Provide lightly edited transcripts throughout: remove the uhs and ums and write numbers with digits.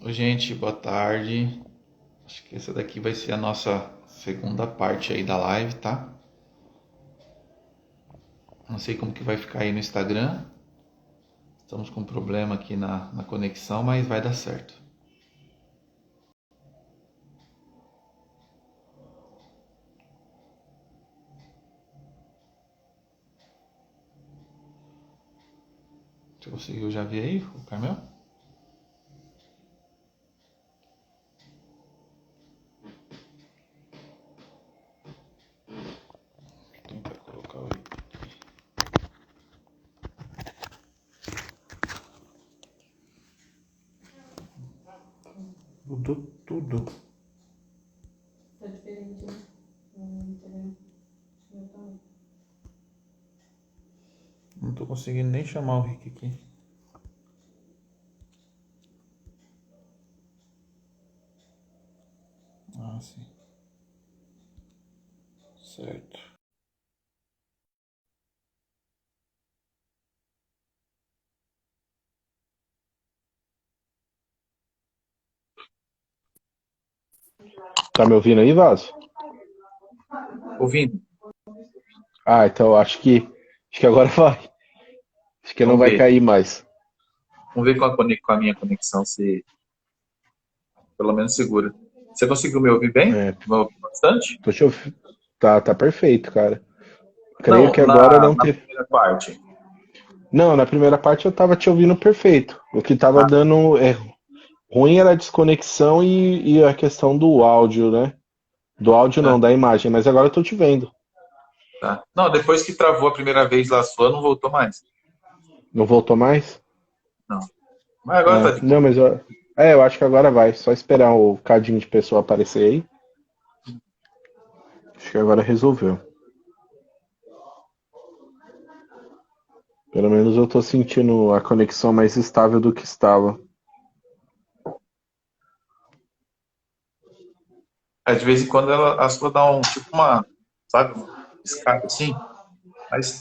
Oi, gente, boa tarde. Acho que essa daqui vai ser a nossa segunda parte aí da live, tá? Não sei como que vai ficar aí no Instagram. Estamos com um problema aqui na conexão, mas vai dar certo. Você conseguiu já ver aí, o Carmel? Vou tentar colocar o link. Mudou tudo. Tá diferente, né? Entendeu? Eu também. Não tô conseguindo nem chamar o Rick aqui. Ah, sim. Certo. Tá me ouvindo aí, Vaso? Ouvindo? Ah, então acho que agora vai. Acho que não Vamos vai ver. cair mais. Vamos ver com a minha conexão se pelo menos segura. Você conseguiu me ouvir bem? É, Me ouvir bastante? tô te ouvindo. Tá perfeito, cara. Creio Não, que agora não na teve. primeira parte. Não, na primeira parte eu tava te ouvindo perfeito. O que tava Ah, dando ruim era a desconexão e a questão do áudio, né? Do áudio ah, não, da imagem, mas agora eu tô te vendo. tá. Não, depois que travou a primeira vez lá sua, não voltou mais. Não voltou mais? Não. Mas agora tá Ah, de não, boa. mas eu acho que agora vai. Só esperar o cadinho de pessoa aparecer aí. Acho que agora resolveu. Pelo menos eu tô sentindo a conexão mais estável do que estava. Aí, de vez em quando a sua dá um, tipo uma, sabe, uma escada assim,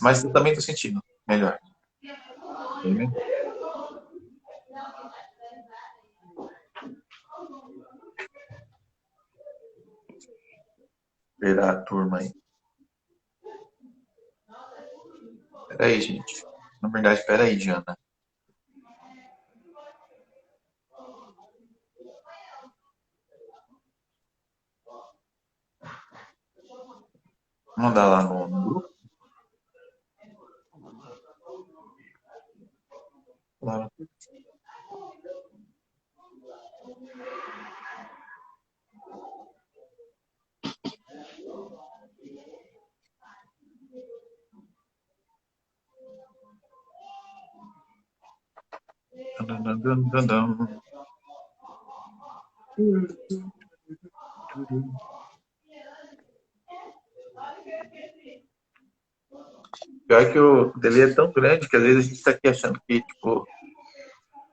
mas eu também tô sentindo melhor. Bem melhor. Esperar a turma aí. Peraí, gente. Na verdade, peraí, Diana. Vamos mandar lá no grupo? Claro. Dun, dun, dun, dun, dun. Pior que o delay é tão grande que às vezes a gente está aqui achando que, tipo,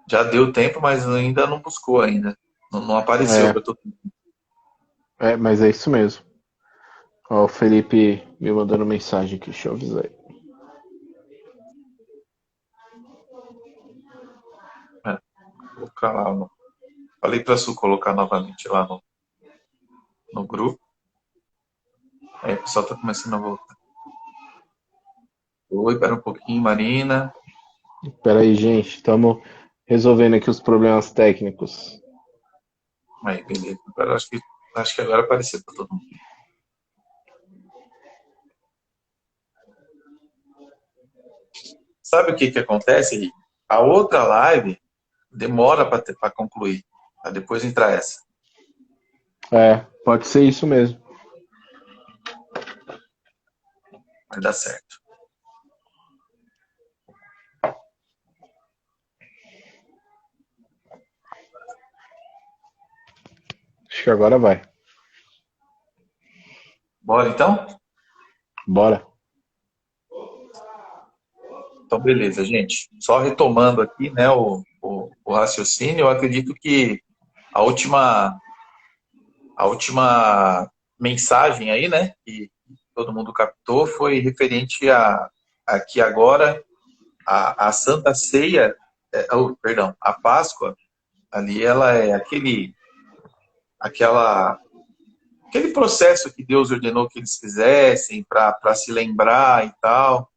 já deu tempo, mas ainda não buscou ainda. Não apareceu É, para todo mundo. mas é isso mesmo. Ó, o Felipe me mandando mensagem aqui, deixa eu avisar aí. É, colocar lá no... Falei para Su colocar novamente lá no grupo. Aí o pessoal tá começando a voltar. Oi, pera um pouquinho, Marina. Pera aí, gente, estamos resolvendo aqui os problemas técnicos. Aí, beleza. Agora acho que agora apareceu para todo mundo. Sabe o que que acontece, Henrique? A outra live demora para concluir. Para depois entrar essa. É, pode ser isso mesmo. Vai dar certo. Acho que agora vai. Bora então? Bora. Então, beleza, gente. Só retomando aqui, né, o raciocínio, eu acredito que a última, a última mensagem aí, né, que todo mundo captou foi referente a que agora a Santa Ceia, perdão, a Páscoa, Ali ela é aquele processo que Deus ordenou que eles fizessem para se lembrar e tal.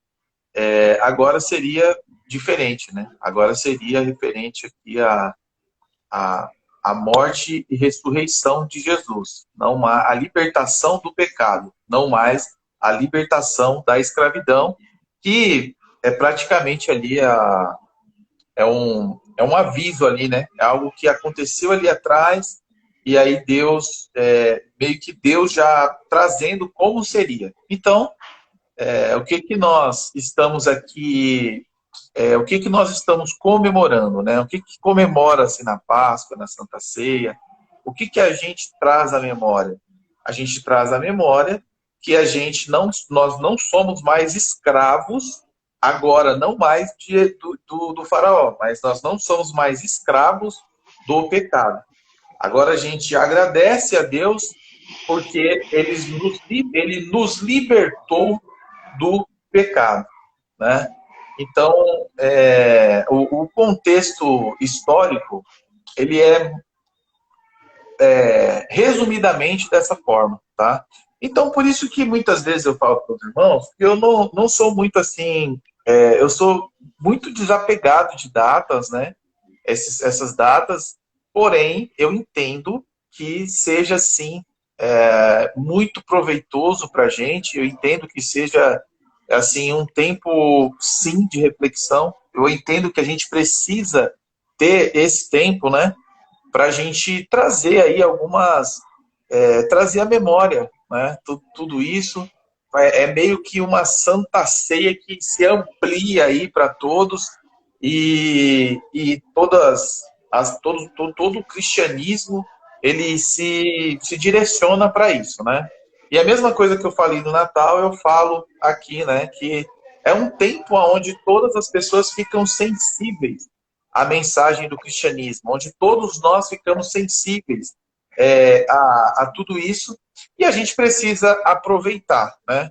Agora seria diferente, né? Agora seria referente aqui a, a morte e ressurreição de Jesus, não a libertação do pecado, não mais a libertação da escravidão, que é praticamente ali é um aviso ali, né? É algo que aconteceu ali atrás, e aí Deus, meio que Deus já trazendo como seria. Então, o que que nós estamos aqui, o que que nós estamos comemorando, né? O que que comemora-se na Páscoa, na Santa Ceia? O que que a gente traz à memória? A gente traz à memória que nós não somos mais escravos, agora não mais do faraó, mas nós não somos mais escravos do pecado. Agora a gente agradece a Deus porque ele nos libertou do pecado, né? Então, o contexto histórico, ele resumidamente dessa forma, tá? Então, por isso que muitas vezes eu falo para os irmãos que eu não sou muito assim, eu sou muito desapegado de datas, né? Essas datas, porém, eu entendo que seja, sim, muito proveitoso para a gente, eu entendo que seja, assim, um tempo, sim, de reflexão, eu entendo que a gente precisa ter esse tempo, né? Para a gente trazer aí trazer a memória, né? Tudo isso é meio que uma santa ceia que se amplia aí para todos e todo o cristianismo ele se direciona para isso, né? E a mesma coisa que eu falei no Natal, eu falo aqui, né? Que é um tempo onde todas as pessoas ficam sensíveis à mensagem do cristianismo, onde todos nós ficamos sensíveis a tudo isso e a gente precisa aproveitar, né?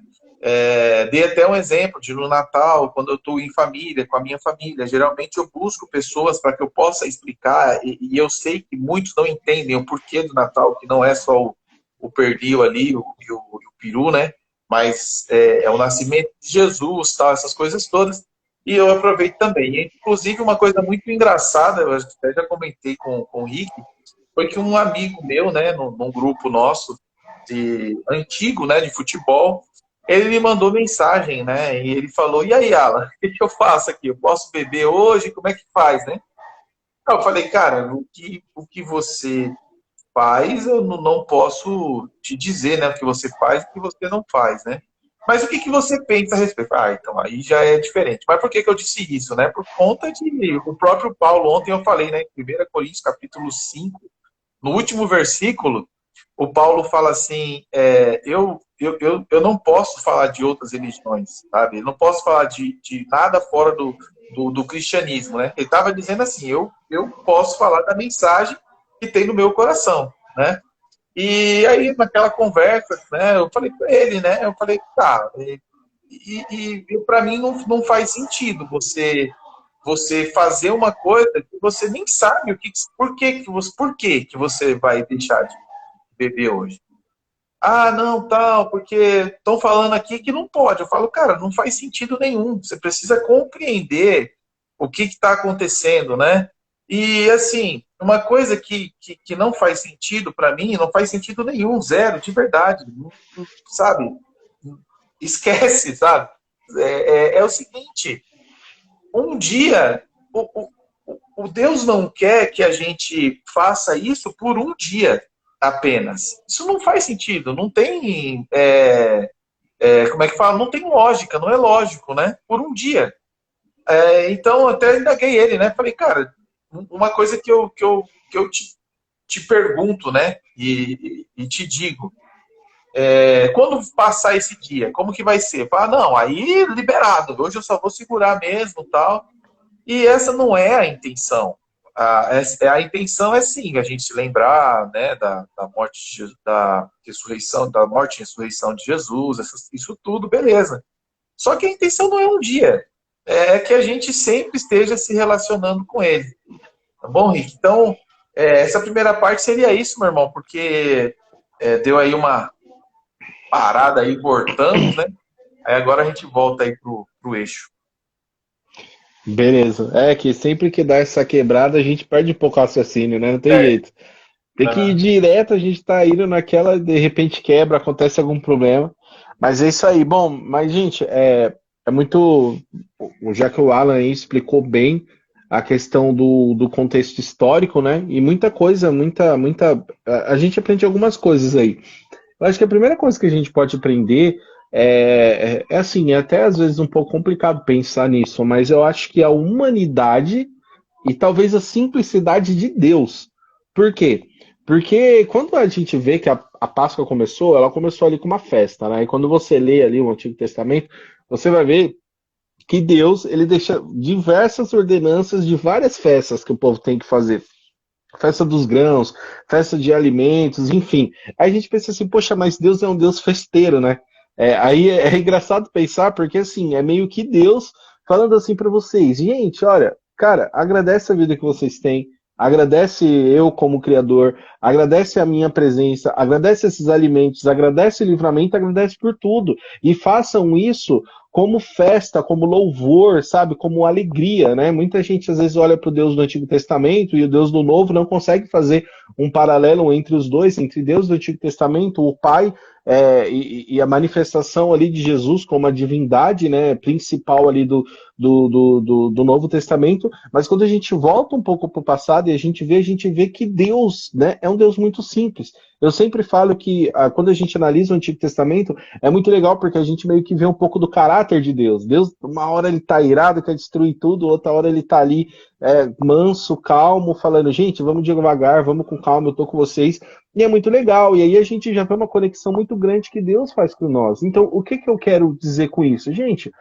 Dei até um exemplo de no Natal, quando eu estou em família, com a minha família, geralmente eu busco pessoas para que eu possa explicar, e eu sei que muitos não entendem o porquê do Natal, que não é só o pernil ali, o peru, né? Mas é o nascimento de Jesus, tal, essas coisas todas. E eu aproveito também. E, inclusive, uma coisa muito engraçada, eu até já comentei com o Rick, foi que um amigo meu, né, num grupo nosso, antigo, né, de futebol, ele me mandou mensagem, né, e ele falou, e aí, Alan, o que eu faço aqui? Eu posso beber hoje? Como é que faz, né? Eu falei, cara, o que você faz, eu não posso te dizer, né, o que você faz e o que você não faz, né? Mas o que você pensa a respeito? Ah, então aí já é diferente. Mas por que eu disse isso, né? Por conta de o próprio Paulo, ontem eu falei, né, em 1 Coríntios capítulo 5, no último versículo, o Paulo fala assim, eu não posso falar de outras religiões, sabe? Eu não posso falar de nada fora do cristianismo, né? Ele estava dizendo assim, eu posso falar da mensagem que tem no meu coração, né? E aí, naquela conversa, né, eu falei para ele, né? Eu falei, tá, para mim não faz sentido você fazer uma coisa que você nem sabe por que você vai deixar de beber hoje. Ah, não, tal, porque estão falando aqui que não pode. Eu falo, cara, não faz sentido nenhum. Você precisa compreender o que está acontecendo, né? E, assim, uma coisa que não faz sentido para mim, não faz sentido nenhum, zero, de verdade, sabe? Esquece, sabe? É o seguinte, um dia, o Deus não quer que a gente faça isso por um dia apenas. Isso não faz sentido, não tem, como é que fala? Não tem lógica, não é lógico, né? Por um dia. Então, até indaguei ele, né? Falei, cara, uma coisa que eu te pergunto, né? E te digo, quando passar esse dia, como que vai ser? Fala, não, aí liberado, hoje eu só vou segurar mesmo, tal. E essa não é a intenção. A intenção é sim a gente se lembrar, né, da morte, da ressurreição, da morte e ressurreição de Jesus, isso tudo, beleza. Só que a intenção não é um dia, é que a gente sempre esteja se relacionando com ele. Tá bom, Rick? Então, Essa primeira parte seria isso, meu irmão, porque deu aí uma parada aí, cortamos, né? Aí agora a gente volta aí pro eixo. Beleza. É que sempre que dá essa quebrada, a gente perde um pouco o raciocínio, né? Não tem É, jeito. Tem que ir direto, a gente tá indo naquela, de repente quebra, acontece algum problema. Mas é isso aí. Bom, mas, gente, é muito. Já que o Alan aí explicou bem a questão do contexto histórico, né? E muita coisa, muita. A gente aprende algumas coisas aí. Eu acho que a primeira coisa que a gente pode aprender é assim, é até às vezes um pouco complicado pensar nisso, mas eu acho que a humanidade e talvez a simplicidade de Deus. Por quê? Porque quando a gente vê que a Páscoa começou, ela começou ali com uma festa, né? E quando você lê ali o Antigo Testamento, você vai ver que Deus ele deixa diversas ordenanças de várias festas que o povo tem que fazer. Festa dos grãos, festa de alimentos, enfim. Aí a gente pensa assim, poxa, mas Deus é um Deus festeiro, né? Aí é engraçado pensar, porque assim, é meio que Deus falando assim para vocês, gente, olha, cara, agradece a vida que vocês têm, agradece eu como Criador, agradece a minha presença, agradece esses alimentos, agradece o livramento, agradece por tudo. E façam isso como festa, como louvor, sabe? Como alegria, né? Muita gente às vezes olha para o Deus do Antigo Testamento e o Deus do Novo não consegue fazer um paralelo entre os dois, entre Deus do Antigo Testamento, o Pai, e a manifestação ali de Jesus como a divindade, né, principal ali do Novo Testamento, mas quando a gente volta um pouco para o passado e a gente vê que Deus, né, é um Deus muito simples. Eu sempre falo que quando a gente analisa o Antigo Testamento, é muito legal porque a gente meio que vê um pouco do caráter de Deus. Deus, uma hora ele tá irado, quer destruir tudo, outra hora ele tá ali manso, calmo, falando, gente, vamos devagar, vamos com calma, eu tô com vocês. E é muito legal. E aí a gente já vê uma conexão muito grande que Deus faz com nós. Então, o que eu quero dizer com isso? Gente,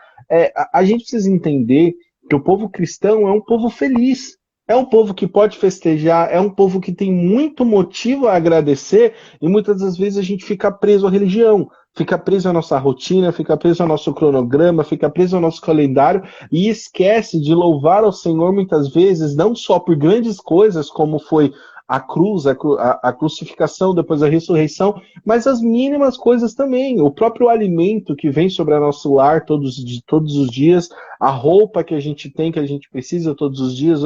a gente precisa entender que o povo cristão é um povo feliz. É um povo que pode festejar, é um povo que tem muito motivo a agradecer, e muitas das vezes a gente fica preso à religião, fica preso à nossa rotina, fica preso ao nosso cronograma, fica preso ao nosso calendário e esquece de louvar ao Senhor muitas vezes, não só por grandes coisas, como foi a cruz, a crucificação, depois a ressurreição, mas as mínimas coisas também. O próprio alimento que vem sobre o nosso lar todos os dias, a roupa que a gente tem, que a gente precisa todos os dias,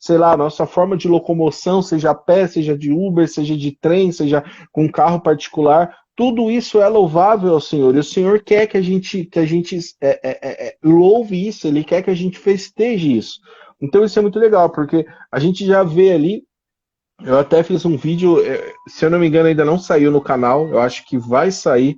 sei lá, a nossa forma de locomoção, seja a pé, seja de Uber, seja de trem, seja com carro particular, tudo isso é louvável ao Senhor. E o Senhor quer que a gente louve isso, Ele quer que a gente festeje isso. Então isso é muito legal, porque a gente já vê ali. Eu até fiz um vídeo, se eu não me engano, ainda não saiu no canal. Eu acho que vai sair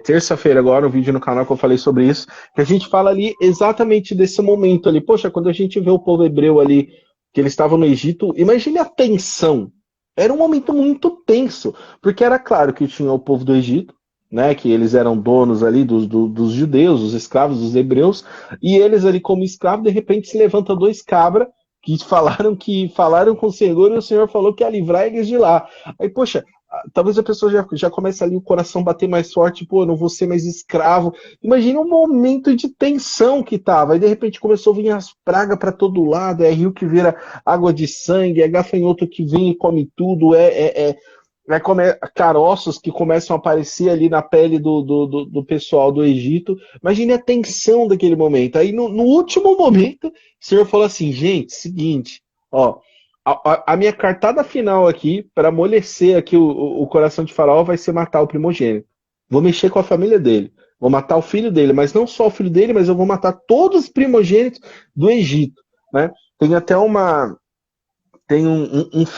terça-feira agora, um vídeo no canal que eu falei sobre isso, que a gente fala ali exatamente desse momento ali. Poxa, quando a gente vê o povo hebreu ali, que eles estavam no Egito, imagine a tensão. Era um momento muito tenso, porque era claro que tinha o povo do Egito, né, que eles eram donos ali dos judeus, os escravos dos hebreus, e eles ali como escravos, de repente se levanta dois cabras que falaram com o Senhor e o Senhor falou que ia livrar eles de lá. Aí, poxa, talvez a pessoa já comece ali o coração bater mais forte, pô, eu não vou ser mais escravo. Imagina um momento de tensão que tava. Aí de repente começou a vir as pragas para todo lado, é rio que vira água de sangue, é gafanhoto que vem e come tudo, caroços que começam a aparecer ali na pele do pessoal do Egito. Imagine a tensão daquele momento. Aí no último momento, o Senhor falou assim, gente, seguinte, ó, a minha cartada final aqui, para amolecer aqui o coração de Faraó, vai ser matar o primogênito. Vou mexer com a família dele. Vou matar o filho dele, mas não só o filho dele, mas eu vou matar todos os primogênitos do Egito, né? Tem até uma...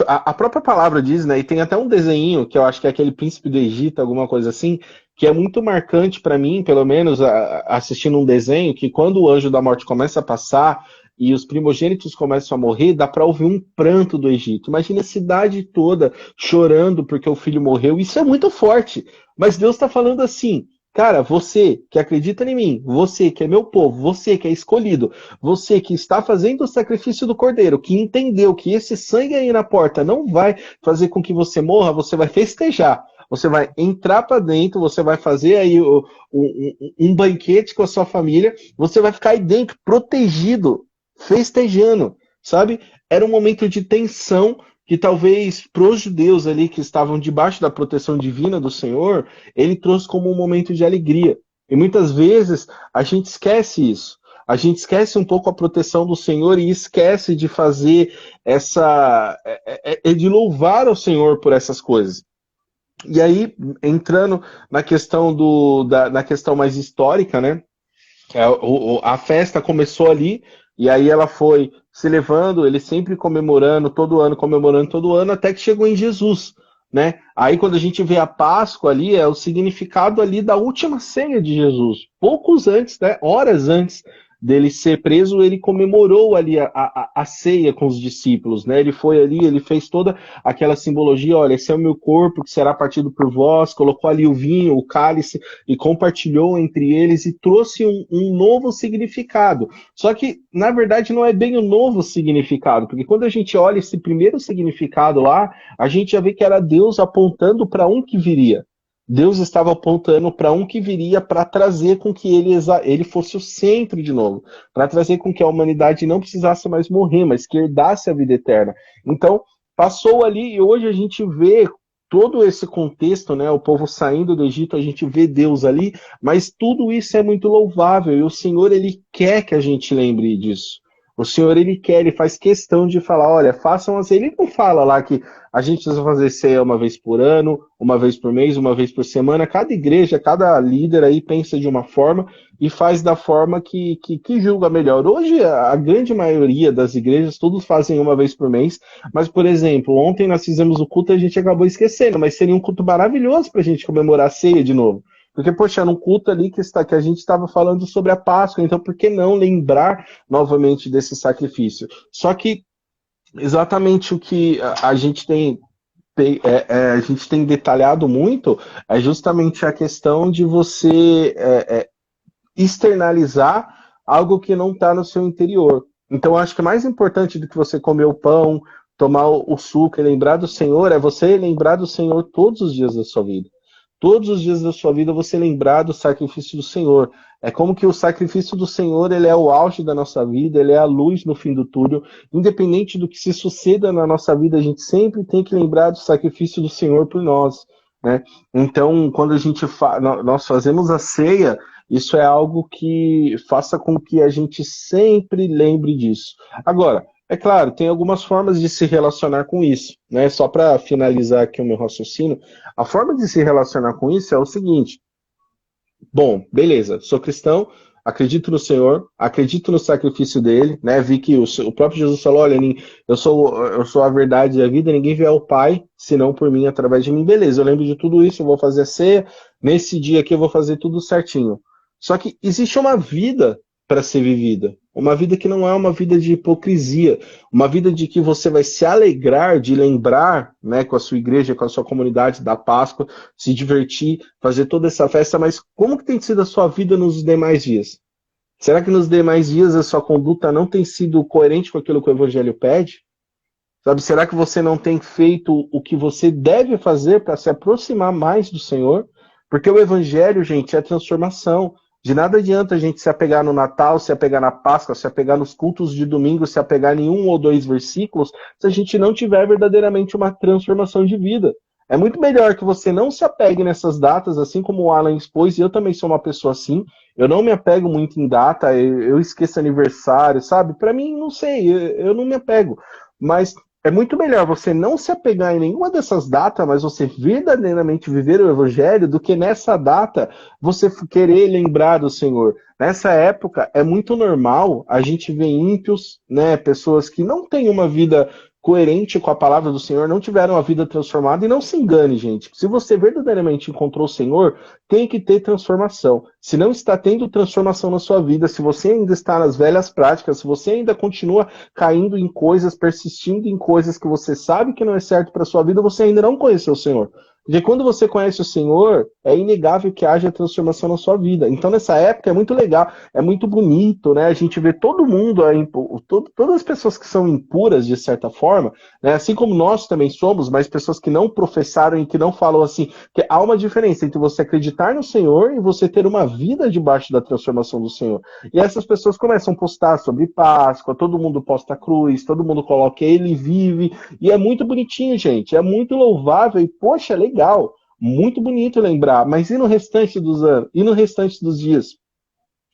a própria palavra diz, né? E tem até um desenho que eu acho que é aquele príncipe do Egito, alguma coisa assim, que é muito marcante para mim, pelo menos assistindo um desenho, que quando o anjo da morte começa a passar e os primogênitos começam a morrer, dá para ouvir um pranto do Egito. Imagina a cidade toda chorando porque o filho morreu. Isso é muito forte. Mas Deus está falando assim. Cara, você que acredita em mim, você que é meu povo, você que é escolhido, você que está fazendo o sacrifício do cordeiro, que entendeu que esse sangue aí na porta não vai fazer com que você morra, você vai festejar. Você vai entrar para dentro, você vai fazer aí um banquete com a sua família, você vai ficar aí dentro, protegido, festejando, sabe? Era um momento de tensão que talvez para os judeus ali que estavam debaixo da proteção divina do Senhor, ele trouxe como um momento de alegria. E muitas vezes a gente esquece isso. A gente esquece um pouco a proteção do Senhor e esquece de fazer de louvar ao Senhor por essas coisas. E aí, entrando na questão na questão mais histórica, né? A festa começou ali, e aí ela foi se levando, ele sempre comemorando todo ano, até que chegou em Jesus, né? Aí quando a gente vê a Páscoa ali, é o significado ali da última ceia de Jesus. Poucos antes, né? Horas antes dele ser preso, ele comemorou ali a ceia com os discípulos, né? Ele foi ali, ele fez toda aquela simbologia, olha, esse é o meu corpo que será partido por vós, colocou ali o vinho, o cálice, e compartilhou entre eles e trouxe um novo significado. Só que, na verdade, não é bem um novo significado, porque quando a gente olha esse primeiro significado lá, a gente já vê que era Deus apontando para um que viria. Deus estava apontando para um que viria para trazer com que ele fosse o centro de novo, para trazer com que a humanidade não precisasse mais morrer, mas que herdasse a vida eterna. Então, passou ali e hoje a gente vê todo esse contexto, né, o povo saindo do Egito, a gente vê Deus ali, mas tudo isso é muito louvável e o Senhor, ele quer que a gente lembre disso. O Senhor, ele quer, ele faz questão de falar, olha, façam assim. Ele não fala lá que a gente precisa fazer ceia uma vez por ano, uma vez por mês, uma vez por semana. Cada igreja, cada líder aí pensa de uma forma e faz da forma que julga melhor. Hoje, a grande maioria das igrejas, todos fazem uma vez por mês. Mas, por exemplo, ontem nós fizemos o culto e a gente acabou esquecendo, mas seria um culto maravilhoso para a gente comemorar a ceia de novo. Porque, poxa, era um culto ali que a gente estava falando sobre a Páscoa, então por que não lembrar novamente desse sacrifício? Só que exatamente o que a gente a gente tem detalhado muito é justamente a questão de você externalizar algo que não está no seu interior. Então, acho que mais importante do que você comer o pão, tomar o suco e lembrar do Senhor, é você lembrar do Senhor todos os dias da sua vida. Todos os dias da sua vida você lembrar do sacrifício do Senhor. É como que o sacrifício do Senhor, ele é o auge da nossa vida, ele é a luz no fim do túnel. Independente do que se suceda na nossa vida, a gente sempre tem que lembrar do sacrifício do Senhor por nós, né? Então, quando a gente nós fazemos a ceia, isso é algo que faça com que a gente sempre lembre disso. Agora, é claro, tem algumas formas de se relacionar com isso, né? Só para finalizar aqui o meu raciocínio, a forma de se relacionar com isso é o seguinte: bom, beleza, sou cristão, acredito no Senhor, acredito no sacrifício dele, né? Vi que o próprio Jesus falou, olha, eu sou a verdade e a vida, ninguém vê ao Pai, senão por mim, através de mim. Beleza, eu lembro de tudo isso, eu vou fazer a ceia, nesse dia aqui eu vou fazer tudo certinho. Só que existe uma vida para ser vivida. Uma vida que não é uma vida de hipocrisia, uma vida de que você vai se alegrar de lembrar, né, com a sua igreja, com a sua comunidade da Páscoa, se divertir, fazer toda essa festa, mas como que tem sido a sua vida nos demais dias? Será que nos demais dias a sua conduta não tem sido coerente com aquilo que o Evangelho pede? Sabe, será que você não tem feito o que você deve fazer para se aproximar mais do Senhor? Porque o Evangelho, gente, é transformação. De nada adianta a gente se apegar no Natal, se apegar na Páscoa, se apegar nos cultos de domingo, se apegar em 1 ou 2 versículos, se a gente não tiver verdadeiramente uma transformação de vida. É muito melhor que você não se apegue nessas datas, assim como o Alan expôs, e eu também sou uma pessoa assim. Eu não me apego muito em data, eu esqueço aniversário, sabe? Para mim, não sei, eu não me apego. Mas é muito melhor você não se apegar em nenhuma dessas datas, mas você verdadeiramente viver o Evangelho, do que nessa data você querer lembrar do Senhor. Nessa época, é muito normal a gente ver ímpios, né, pessoas que não têm uma vida coerente com a palavra do Senhor, não tiveram a vida transformada. E não se engane, gente. Se você verdadeiramente encontrou o Senhor, tem que ter transformação. Se não está tendo transformação na sua vida, se você ainda está nas velhas práticas, se você ainda continua caindo em coisas, persistindo em coisas que você sabe que não é certo para a sua vida, você ainda não conheceu o Senhor. Porque quando você conhece o Senhor, é inegável que haja transformação na sua vida. Então, nessa época, é muito legal, é muito bonito, né? A gente vê todo mundo, todas as pessoas que são impuras, de certa forma, né? Assim como nós também somos, mas pessoas que não professaram e que não falam assim, que há uma diferença entre você acreditar no Senhor e você ter uma vida debaixo da transformação do Senhor. E essas pessoas começam a postar sobre Páscoa, todo mundo posta a cruz, todo mundo coloca Ele vive, e é muito bonitinho, gente, é muito louvável e, poxa, legal, muito bonito lembrar, mas e no restante dos anos? E no restante dos dias?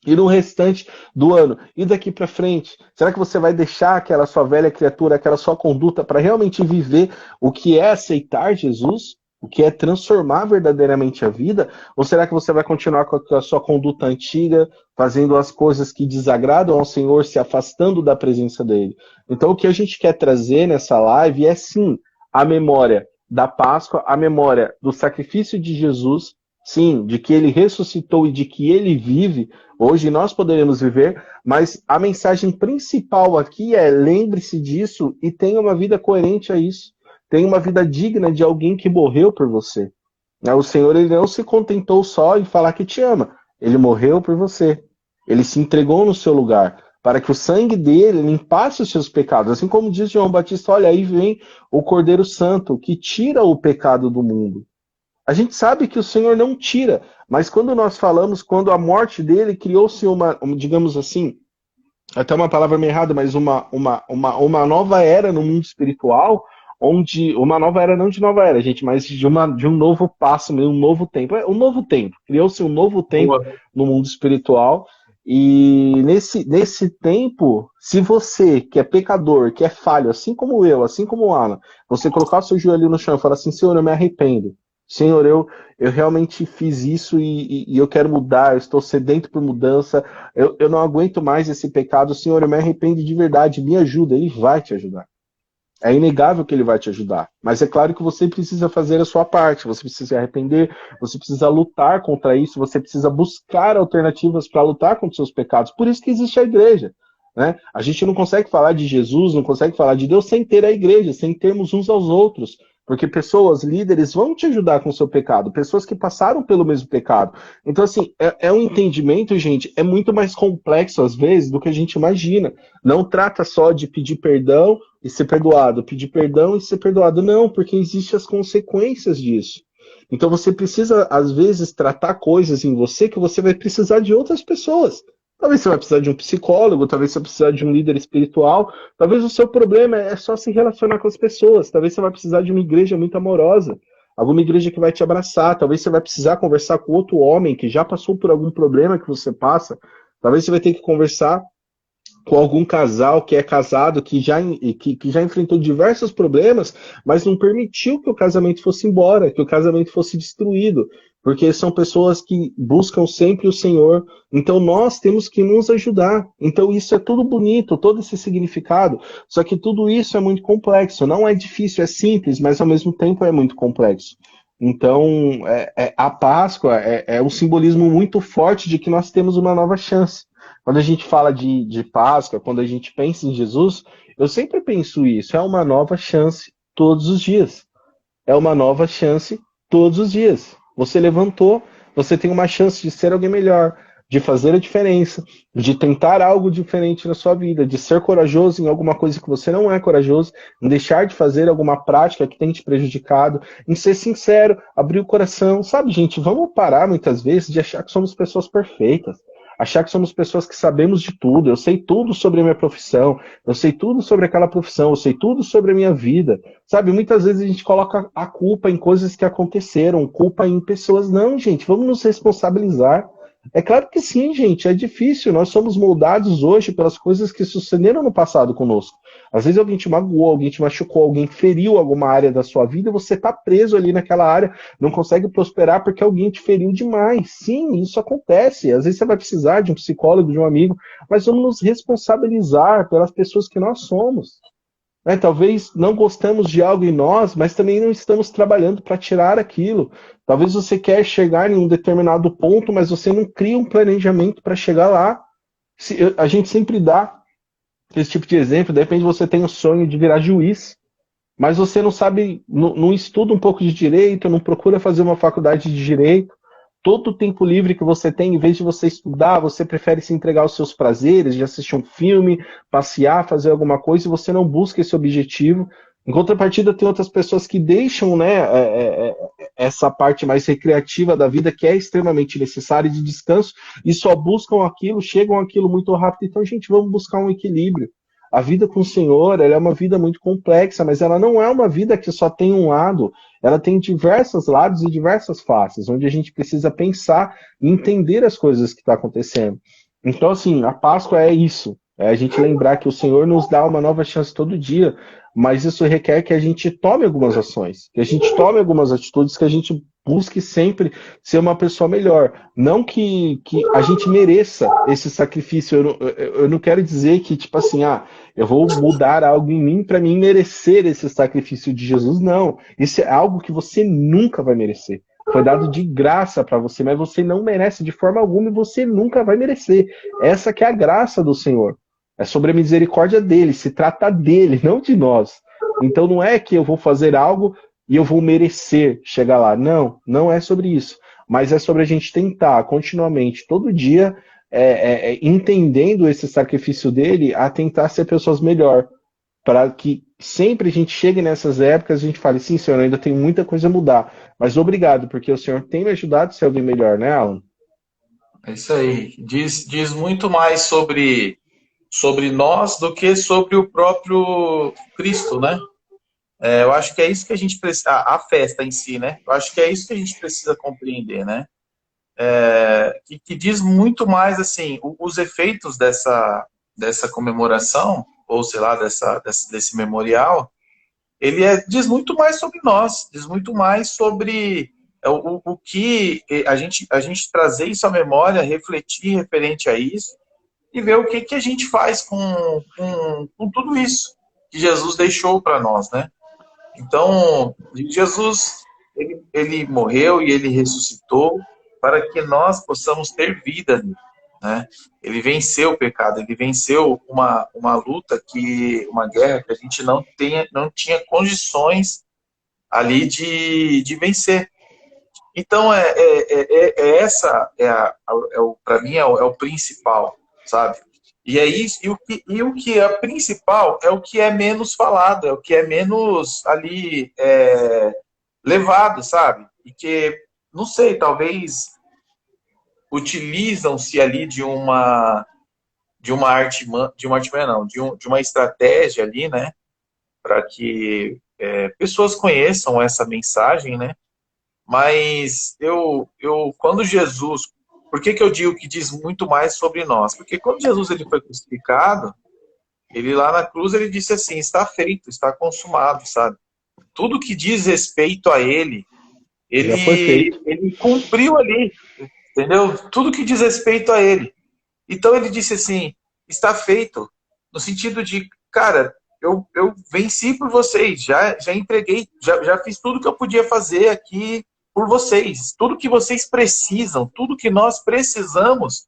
E no restante do ano? E daqui para frente? Será que você vai deixar aquela sua velha criatura, aquela sua conduta para realmente viver o que é aceitar Jesus? O que é transformar verdadeiramente a vida? Ou será que você vai continuar com a sua conduta antiga, fazendo as coisas que desagradam ao Senhor, se afastando da presença dele? Então, o que a gente quer trazer nessa live é, sim, a memória da Páscoa, a memória do sacrifício de Jesus, sim, de que ele ressuscitou e de que ele vive. Hoje nós poderemos viver, mas a mensagem principal aqui é: lembre-se disso e tenha uma vida coerente a isso. Tenha uma vida digna de alguém que morreu por você. O Senhor, ele não se contentou só em falar que te ama. Ele morreu por você. Ele se entregou no seu lugar, para que o sangue dele limpasse os seus pecados. Assim como diz João Batista, olha, aí vem o Cordeiro Santo, que tira o pecado do mundo. A gente sabe que o Senhor não tira, mas quando nós falamos, quando a morte dele criou-se digamos assim, até uma palavra meio errada, mas uma nova era no mundo espiritual, onde, uma nova era, não de nova era, gente, mas de um novo passo, um novo tempo. Um novo tempo, criou-se um novo tempo no mundo espiritual, e nesse tempo, se você, que é pecador, que é falho, assim como eu, assim como o Alan, você colocar o seu joelho no chão e falar assim: Senhor, eu me arrependo. Senhor, eu realmente fiz isso e eu quero mudar, eu estou sedento por mudança, eu não aguento mais esse pecado, Senhor, eu me arrependo de verdade, me ajuda. Ele vai te ajudar. É inegável que ele vai te ajudar, mas é claro que você precisa fazer a sua parte, você precisa se arrepender, você precisa lutar contra isso, você precisa buscar alternativas para lutar contra os seus pecados. Por isso que existe a igreja, né? A gente não consegue falar de Jesus, não consegue falar de Deus sem ter a igreja, sem termos uns aos outros. Porque pessoas, líderes, vão te ajudar com o seu pecado, pessoas que passaram pelo mesmo pecado. Então, assim, é um entendimento, gente, é muito mais complexo, às vezes, do que a gente imagina. Não trata só de pedir perdão e ser perdoado, pedir perdão e ser perdoado. Não, porque existem as consequências disso. Então, você precisa, às vezes, tratar coisas em você que você vai precisar de outras pessoas. Talvez você vai precisar de um psicólogo, talvez você vai precisar de um líder espiritual, talvez o seu problema é só se relacionar com as pessoas, talvez você vai precisar de uma igreja muito amorosa, alguma igreja que vai te abraçar, talvez você vai precisar conversar com outro homem que já passou por algum problema que você passa, talvez você vai ter que conversar com algum casal que é casado, que já enfrentou diversos problemas, mas não permitiu que o casamento fosse embora, que o casamento fosse destruído, porque são pessoas que buscam sempre o Senhor. Então nós temos que nos ajudar. Então isso é tudo bonito, todo esse significado, só que tudo isso é muito complexo. Não é difícil, é simples, mas ao mesmo tempo é muito complexo. Então a Páscoa é um simbolismo muito forte de que nós temos uma nova chance. Quando a gente fala de Páscoa, quando a gente pensa em Jesus, eu sempre penso isso, é uma nova chance todos os dias. É uma nova chance todos os dias. Você levantou, você tem uma chance de ser alguém melhor, de fazer a diferença, de tentar algo diferente na sua vida, de ser corajoso em alguma coisa que você não é corajoso, em deixar de fazer alguma prática que tem te prejudicado, em ser sincero, abrir o coração. Sabe, gente, vamos parar muitas vezes de achar que somos pessoas perfeitas. Achar que somos pessoas que sabemos de tudo. Eu sei tudo sobre a minha profissão, eu sei tudo sobre aquela profissão, eu sei tudo sobre a minha vida. Sabe, muitas vezes a gente coloca a culpa em coisas que aconteceram, culpa em pessoas. Não, gente, vamos nos responsabilizar. É claro que sim, gente, é difícil. Nós somos moldados hoje pelas coisas que sucederam no passado conosco. Às vezes alguém te magoou, alguém te machucou, alguém feriu alguma área da sua vida e você está preso ali naquela área, não consegue prosperar porque alguém te feriu demais. Sim, isso acontece. Às vezes você vai precisar de um psicólogo, de um amigo, mas vamos nos responsabilizar pelas pessoas que nós somos. Talvez não gostamos de algo em nós, mas também não estamos trabalhando para tirar aquilo. Talvez você quer chegar em um determinado ponto, mas você não cria um planejamento para chegar lá. A gente sempre dá esse tipo de exemplo. De repente você tem o sonho de virar juiz, mas você não sabe, não estuda um pouco de direito, não procura fazer uma faculdade de direito, todo o tempo livre que você tem, em vez de você estudar, você prefere se entregar aos seus prazeres, de assistir um filme, passear, fazer alguma coisa, e você não busca esse objetivo. Em contrapartida, tem outras pessoas que deixam, né, essa parte mais recreativa da vida, que é extremamente necessária, de descanso, e só buscam aquilo, chegam àquilo muito rápido. Então, gente, vamos buscar um equilíbrio. A vida com o Senhor, ela é uma vida muito complexa, mas ela não é uma vida que só tem um lado, ela tem diversos lados e diversas faces, onde a gente precisa pensar e entender as coisas que estão acontecendo. Então, assim, a Páscoa é isso, é a gente lembrar que o Senhor nos dá uma nova chance todo dia, mas isso requer que a gente tome algumas ações, que a gente tome algumas atitudes, que a gente busque sempre ser uma pessoa melhor. Não que a gente mereça esse sacrifício. Eu não quero dizer que, tipo assim, eu vou mudar algo em mim para mim merecer esse sacrifício de Jesus. Não. Isso é algo que você nunca vai merecer. Foi dado de graça para você, mas você não merece de forma alguma e você nunca vai merecer. Essa que é a graça do Senhor. É sobre a misericórdia dele, se trata dele, não de nós. Então não é que eu vou fazer algo e eu vou merecer chegar lá. Não, não é sobre isso. Mas é sobre a gente tentar continuamente, todo dia, entendendo esse sacrifício dele, a tentar ser pessoas melhor. Para que sempre a gente chegue nessas épocas e a gente fale, sim, Senhor, ainda tem muita coisa a mudar. Mas obrigado, porque o Senhor tem me ajudado a ser alguém melhor, né, Alan? É isso aí. Diz muito mais sobre nós do que sobre o próprio Cristo, né? Eu acho que é isso que a gente precisa, a festa em si, né? Eu acho que é isso que a gente precisa compreender, né? Que diz muito mais, assim, os efeitos dessa comemoração, ou sei lá, desse memorial, diz muito mais sobre nós, diz muito mais sobre o que a gente trazer isso à memória, refletir referente a isso, e ver o que a gente faz com tudo isso que Jesus deixou para nós, né? Então, Jesus, ele morreu e ele ressuscitou para que nós possamos ter vida, né? Ele venceu o pecado, ele venceu uma luta, uma guerra que a gente não tinha condições ali de vencer. Então, essa, para mim, é o principal, sabe? E é isso, e o que é principal é o que é menos falado, é o que é menos ali levado, sabe? E que, não sei, talvez utilizam-se ali de uma artimanha, não, de uma estratégia ali, né? Para que pessoas conheçam essa mensagem, né? Mas quando Jesus, por que eu digo que diz muito mais sobre nós? Porque quando Jesus ele foi crucificado, ele lá na cruz ele disse assim, está feito, está consumado, sabe? Tudo que diz respeito a ele, Já foi feito. ele cumpriu ali, entendeu? Tudo que diz respeito a ele. Então ele disse assim, está feito, no sentido de, cara, eu venci por vocês, já entreguei, já fiz tudo que eu podia fazer aqui por vocês. Tudo que vocês precisam, tudo que nós precisamos,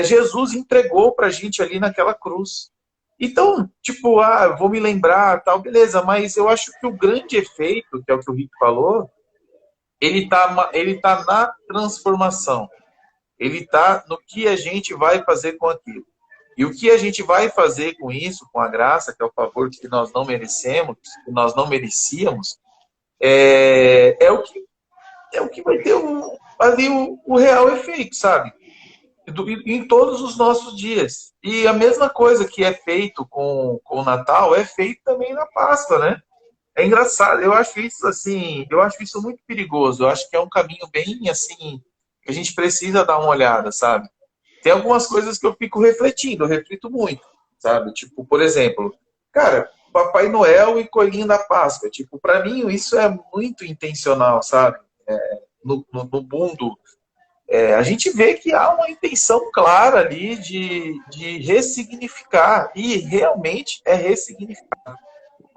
Jesus entregou pra gente ali naquela cruz. Então, tipo, eu vou me lembrar, tal, beleza, mas eu acho que o grande efeito, que é o que o Rick falou, ele tá na transformação. Ele está no que a gente vai fazer com aquilo. E o que a gente vai fazer com isso, com a graça, que é o favor que nós não merecemos, que nós não merecíamos, é o que vai ter ali o real efeito, sabe? Em todos os nossos dias. E a mesma coisa que é feito com o Natal, é feito também na Páscoa, né? É engraçado, eu acho isso assim, eu acho isso muito perigoso, eu acho que é um caminho bem assim, que a gente precisa dar uma olhada, sabe? Tem algumas coisas que eu fico refletindo, eu reflito muito, sabe? Tipo, por exemplo, cara, Papai Noel e Coelhinho da Páscoa, tipo, para mim isso é muito intencional, sabe? No mundo, a gente vê que há uma intenção clara ali de ressignificar, e realmente é ressignificar.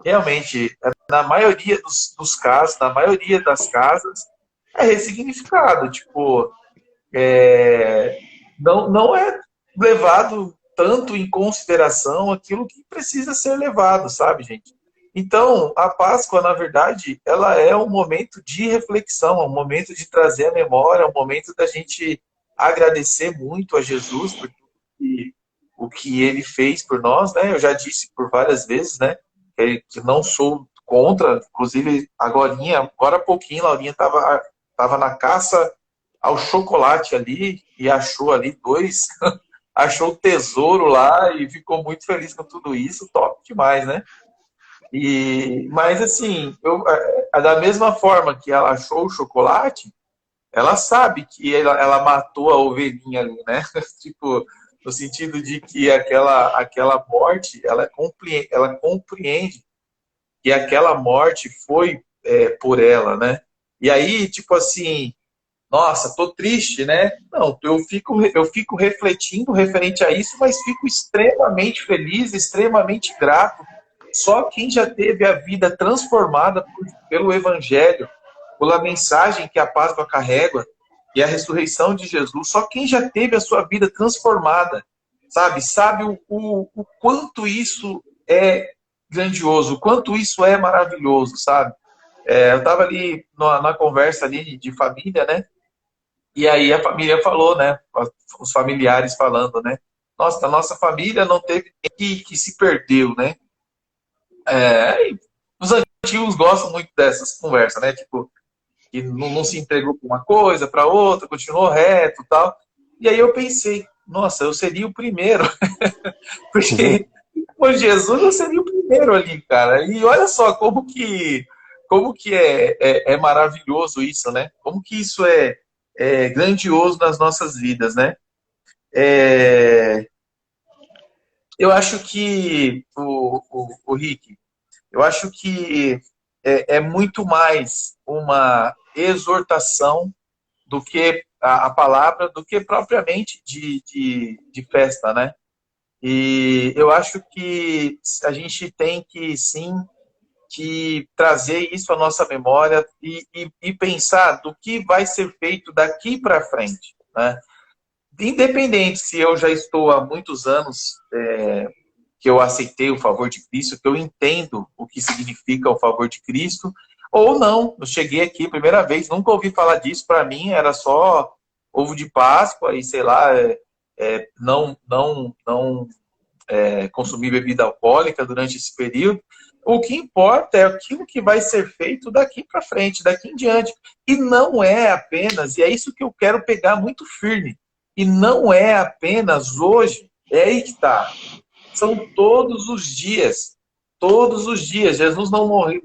Realmente, na maioria dos casos, na maioria das casas, é ressignificado. Tipo, não é levado tanto em consideração aquilo que precisa ser levado, sabe, gente? Então, a Páscoa, na verdade, ela é um momento de reflexão, é um momento de trazer a memória, é um momento da gente agradecer muito a Jesus por tudo o que ele fez por nós, né? Eu já disse por várias vezes, né? Que não sou contra, inclusive agora há pouquinho, Laurinha tava na caça ao chocolate ali e achou ali achou o tesouro lá e ficou muito feliz com tudo isso, top demais, né? Mas assim, da mesma forma que ela achou o chocolate, ela sabe que ela matou a ovelhinha ali, né? Tipo, no sentido de que aquela morte, ela compreende que aquela morte foi por ela, né? E aí, tipo assim, nossa, tô triste, né? Não, eu fico refletindo referente a isso, mas fico extremamente feliz, extremamente grato. Só quem já teve a vida transformada pelo Evangelho, pela mensagem que a Páscoa carrega e a ressurreição de Jesus, só quem já teve a sua vida transformada, sabe o quanto isso é grandioso, o quanto isso é maravilhoso, sabe? Eu estava ali na conversa ali de família, né? E aí a família falou, né? Os familiares falando, né? Nossa, a nossa família não teve ninguém que se perdeu, né? E os antigos gostam muito dessas conversas, né? Tipo, que não se entregou para uma coisa, para outra, continuou reto e tal. E aí eu pensei, nossa, eu seria o primeiro. Porque por Jesus eu seria o primeiro ali, cara. E olha só como que é maravilhoso isso, né? Como que isso é grandioso nas nossas vidas, né? É, eu acho que, o Rick, eu acho que é muito mais uma exortação do que a palavra, do que propriamente de festa, né? E eu acho que a gente tem que, sim, que trazer isso à nossa memória e pensar do que vai ser feito daqui para frente, né? Independente se eu já estou há muitos anos que eu aceitei o favor de Cristo, que eu entendo o que significa o favor de Cristo, ou não, eu cheguei aqui primeira vez, nunca ouvi falar disso, para mim era só ovo de Páscoa e sei lá, não consumir bebida alcoólica durante esse período. O que importa é aquilo que vai ser feito daqui para frente, daqui em diante. E não é apenas, e é isso que eu quero pegar muito firme, e não é apenas hoje, é aí que está. São todos os dias. Todos os dias. Jesus não, morre,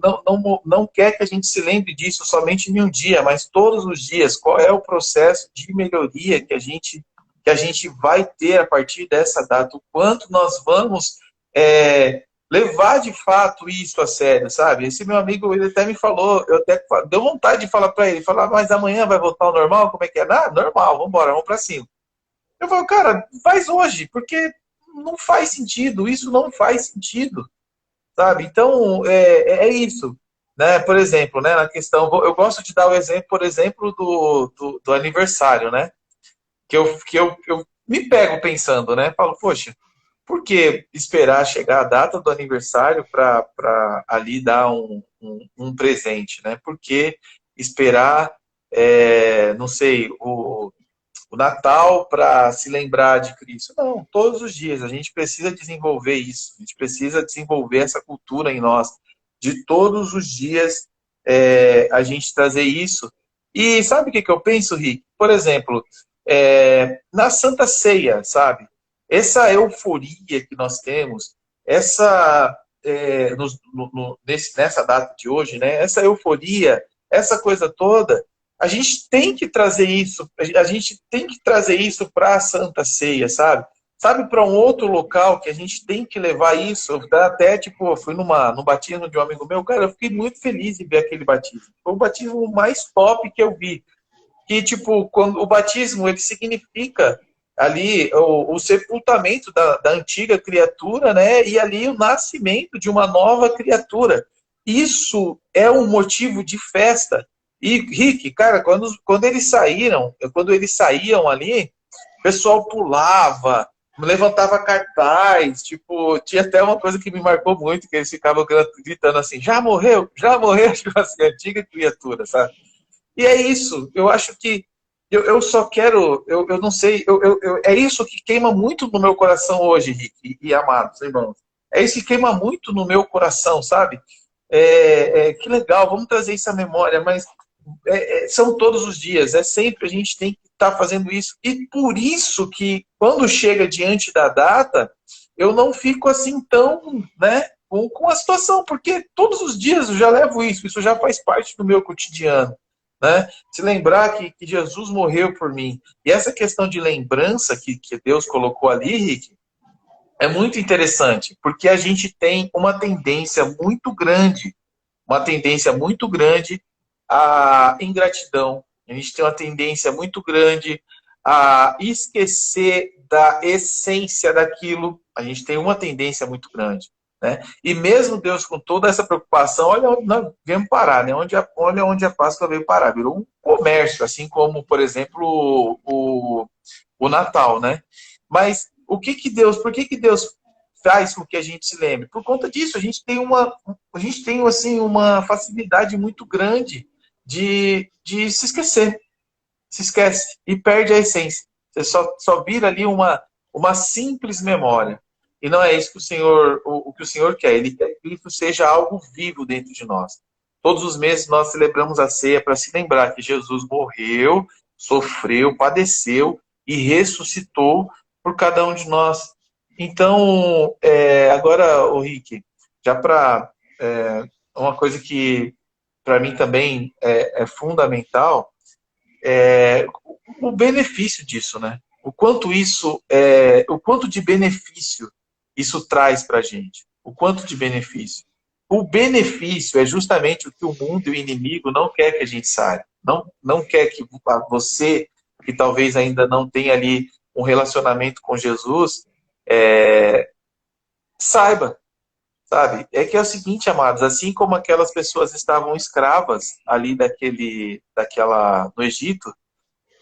não quer que a gente se lembre disso somente em um dia, mas todos os dias. Qual é o processo de melhoria que a gente vai ter a partir dessa data? O quanto nós vamos levar de fato isso a sério, sabe? Esse meu amigo, ele até me falou, eu até deu vontade de falar para ele, falar, mas amanhã vai voltar ao normal? Como é que é? Ah, normal, vamos embora, vamos para cima. Eu falo, cara, faz hoje, porque não faz sentido, isso não faz sentido, sabe? Então, é isso. Né? Por exemplo, né, na questão, eu gosto de dar o exemplo, por exemplo, do aniversário, né? Que eu me pego pensando, né? Falo, poxa, por que esperar chegar a data do aniversário para ali dar um presente, né? Por que esperar, não sei, o Natal para se lembrar de Cristo? Não, todos os dias a gente precisa desenvolver isso, a gente precisa desenvolver essa cultura em nós, de todos os dias a gente trazer isso. E sabe o que eu penso, Rick? Por exemplo, na Santa Ceia, sabe? Essa euforia que nós temos, essa nessa data de hoje, né? Essa euforia, essa coisa toda, a gente tem que trazer isso, a gente tem que trazer isso para a Santa Ceia, sabe? Sabe, para um outro local que a gente tem que levar isso. Até, tipo, eu fui no batismo de um amigo meu, cara, eu fiquei muito feliz em ver aquele batismo. Foi o batismo mais top que eu vi. Que, tipo, quando o batismo, ele significa ali o sepultamento da antiga criatura, né? E ali o nascimento de uma nova criatura. Isso é um motivo de festa. E, Rick, cara, quando eles saíam ali, o pessoal pulava, levantava cartaz, tipo, tinha até uma coisa que me marcou muito, que eles ficavam gritando assim, já morreu, tipo assim, antiga criatura, sabe? E é isso, eu acho que eu só quero, eu não sei, é isso que queima muito no meu coração hoje, Rick e amados irmãos. É isso que queima muito no meu coração, sabe? Que legal, vamos trazer isso à memória, mas são todos os dias, é sempre, a gente tem que estar fazendo isso. E por isso que, quando chega diante da data, eu não fico assim tão, né, com a situação, porque todos os dias eu já levo isso já faz parte do meu cotidiano. Né? Se lembrar que Jesus morreu por mim. E essa questão de lembrança que Deus colocou ali, Rick, é muito interessante, porque a gente tem uma tendência muito grande à ingratidão. A gente tem uma tendência muito grande a esquecer da essência daquilo. A gente tem uma tendência muito grande. Né? E mesmo Deus, com toda essa preocupação, olha onde nós viemos parar, né? Olha onde a Páscoa veio parar. Virou um comércio, assim como, por exemplo, o Natal. Né? Mas por que Deus faz com que a gente se lembre? Por conta disso, a gente tem assim, uma facilidade muito grande de se esquecer. Se esquece e perde a essência. Você só vira ali uma simples memória. E não é isso que o que o Senhor quer. Ele quer que isso seja algo vivo dentro de nós. Todos os meses nós celebramos a ceia para se lembrar que Jesus morreu, sofreu, padeceu e ressuscitou por cada um de nós. Então, agora, o Rick, já para uma coisa que para mim também é fundamental, o benefício disso, né? O quanto de benefício isso traz para a gente. O quanto de benefício. O benefício é justamente o que o mundo e o inimigo não quer que a gente saiba. Não quer que você, que talvez ainda não tenha ali um relacionamento com Jesus, saiba, sabe? É que é o seguinte, amados, assim como aquelas pessoas estavam escravas ali no Egito,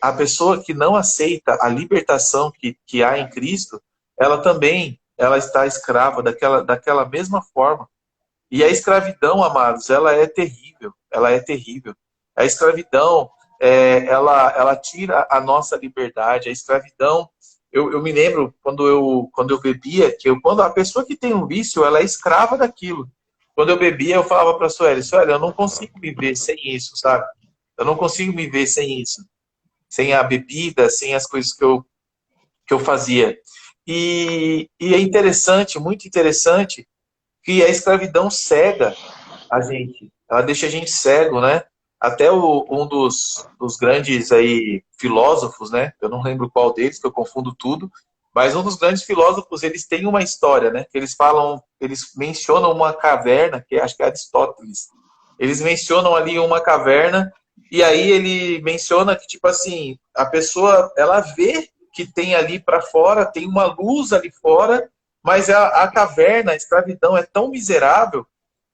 a pessoa que não aceita a libertação que há em Cristo, ela está escrava daquela mesma forma. E a escravidão, amados, ela é terrível. Ela é terrível. A escravidão, ela tira a nossa liberdade. A escravidão, eu me lembro quando eu bebia, quando a pessoa que tem um vício, ela é escrava daquilo. Quando eu bebia, eu falava para a Sueli, eu não consigo viver sem isso, sabe? Eu não consigo viver sem isso. Sem a bebida, sem as coisas que eu fazia. E é interessante, muito interessante, que a escravidão cega a gente. Ela deixa a gente cego, né? Até um dos grandes aí filósofos, né? Eu não lembro qual deles, que eu confundo tudo, mas um dos grandes filósofos, eles têm uma história, né? Que eles mencionam uma caverna, que acho que é Aristóteles. Eles mencionam ali uma caverna, e aí ele menciona que, tipo assim, a pessoa, ela vê que tem ali para fora, tem uma luz ali fora, mas a caverna, a escravidão é tão miserável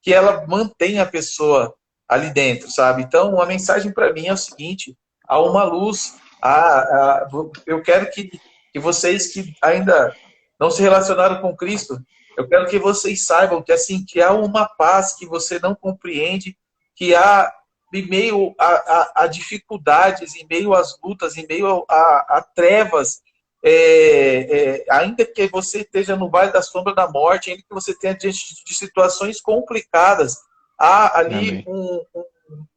que ela mantém a pessoa ali dentro, sabe? Então, a mensagem para mim é o seguinte: há uma luz. Eu quero que vocês que ainda não se relacionaram com Cristo, eu quero que vocês saibam que assim que há uma paz que você não compreende, que há em meio a dificuldades, em meio às lutas, em meio a trevas, ainda que você esteja no vale da sombra da morte, ainda que você tenha diante de situações complicadas, há ali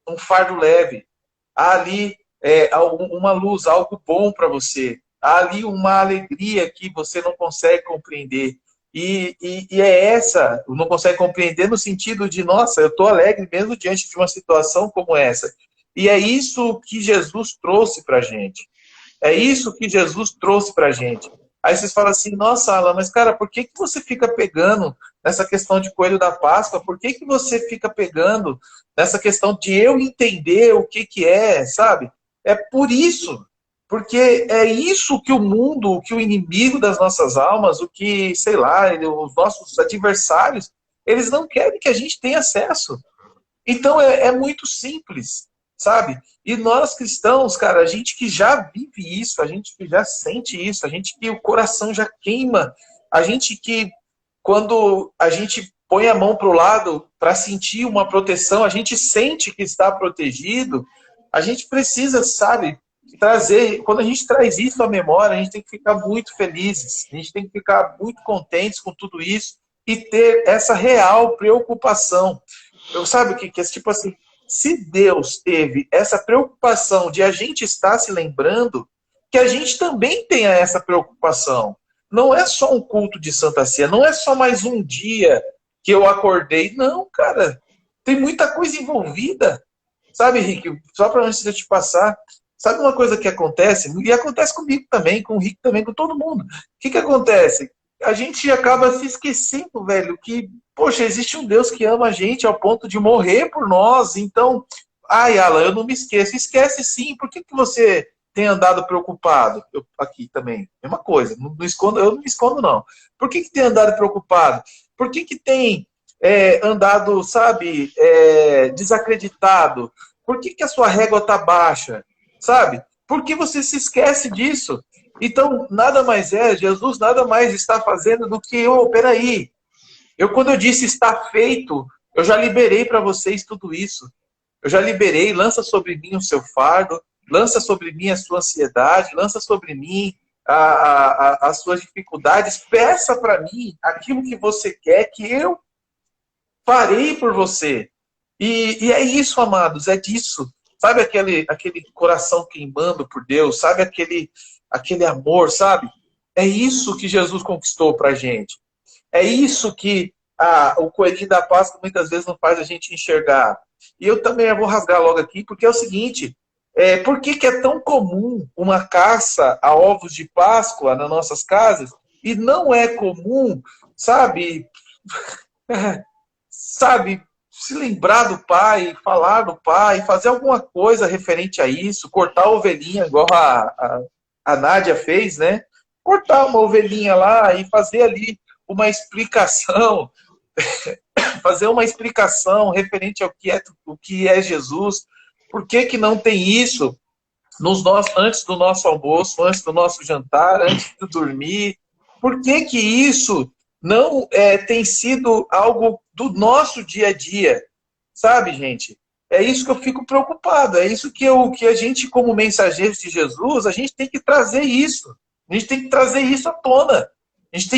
um fardo leve, há ali uma luz, algo bom para você, há ali uma alegria que você não consegue compreender. E é essa, não consegue compreender no sentido de, nossa, eu estou alegre mesmo diante de uma situação como essa. E é isso que Jesus trouxe para a gente. É isso que Jesus trouxe para a gente. Aí vocês falam assim, nossa, Alan, mas cara, por que você fica pegando nessa questão de coelho da Páscoa? Por que você fica pegando nessa questão de eu entender o que é, sabe? É por isso. Porque é isso que o mundo, que o inimigo das nossas almas, o que, sei lá, os nossos adversários, eles não querem que a gente tenha acesso. Então é muito simples. sabe? E nós cristãos, cara, a gente que já vive isso, a gente que já sente isso, a gente que o coração já queima, a gente que quando a gente põe a mão para o lado para sentir uma proteção, a gente sente que está protegido, a gente precisa, sabe, trazer, quando a gente traz isso à memória, a gente tem que ficar muito felizes, a gente tem que ficar muito contentes com tudo isso e ter essa real preocupação. Eu sabe o que é? Tipo assim, se Deus teve essa preocupação de a gente estar se lembrando, que a gente também tenha essa preocupação. Não é só um culto de Santa Ceia, não é só mais um dia que eu acordei. Não, cara, tem muita coisa envolvida. Sabe, Rick, só para antes de eu te passar, sabe uma coisa que acontece? E acontece comigo também, com o Rick também, com todo mundo. O que acontece? A gente acaba se esquecendo, velho, que, poxa, existe um Deus que ama a gente ao ponto de morrer por nós. Então, ai, Alan, eu não me esqueço. Esquece sim. Por que você tem andado preocupado? Eu, aqui também, mesma coisa. Não escondo, eu não me escondo, não. Por que tem andado preocupado? Por que tem andado, sabe, desacreditado? Por que a sua régua está baixa? Sabe? Por que você se esquece disso? Então, nada mais Jesus nada mais está fazendo do que, peraí, quando eu disse está feito, eu já liberei para vocês tudo isso. Eu já liberei, lança sobre mim o seu fardo, lança sobre mim a sua ansiedade, lança sobre mim as suas dificuldades, peça para mim aquilo que você quer que eu farei por você. E é isso, amados, é disso. Sabe aquele coração queimando por Deus? Sabe aquele amor, sabe? É isso que Jesus conquistou pra gente. É isso que o coelhinho da Páscoa muitas vezes não faz a gente enxergar. E eu também vou rasgar logo aqui, porque é o seguinte, por que é tão comum uma caça a ovos de Páscoa nas nossas casas e não é comum, sabe, sabe, se lembrar do pai, falar do pai, fazer alguma coisa referente a isso, cortar a ovelhinha, igual a Nádia fez, né? Cortar uma ovelhinha lá e fazer ali uma explicação, fazer uma explicação referente ao que é Jesus. Por que não tem isso antes do nosso almoço, antes do nosso jantar, antes de dormir? Por que isso não tem sido algo do nosso dia a dia? Sabe, gente? É isso que eu fico preocupado. É isso que a gente, como mensageiros de Jesus, a gente tem que trazer isso. A gente tem que trazer isso à tona. A gente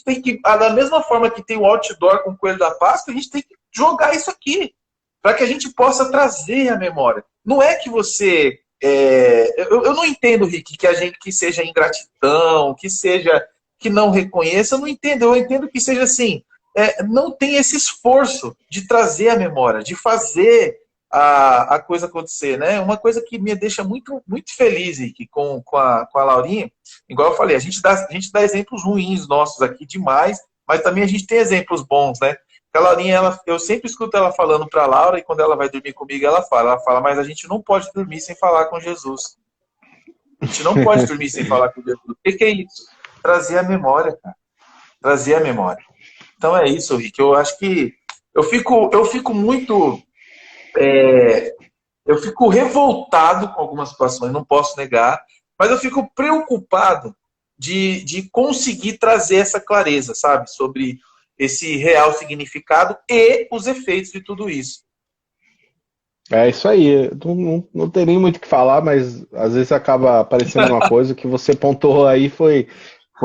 tem que da mesma forma que tem o outdoor com o Coelho da Páscoa, a gente tem que jogar isso aqui, para que a gente possa trazer a memória. Não é que você... eu não entendo, Rick, que a gente que seja ingratidão, que não reconheça, eu não entendo. Eu entendo que seja assim, não tem esse esforço de trazer a memória, de fazer a coisa acontecer, né? Uma coisa que me deixa muito, muito feliz, Rick, com a Laurinha, igual eu falei, a gente dá exemplos ruins nossos aqui demais, mas também a gente tem exemplos bons, né? A Laurinha, eu sempre escuto ela falando para a Laura, e quando ela vai dormir comigo, ela fala, mas a gente não pode dormir sem falar com Jesus. A gente não pode dormir sem falar com Jesus. O que é isso? Trazer a memória, cara. Trazer a memória. Então é isso, Rick. Eu acho que eu fico muito... eu fico revoltado com algumas situações, não posso negar, mas eu fico preocupado de conseguir trazer essa clareza, sabe? Sobre esse real significado e os efeitos de tudo isso. É isso aí. Não tem nem muito o que falar, mas às vezes acaba aparecendo uma coisa que você pontuou aí, foi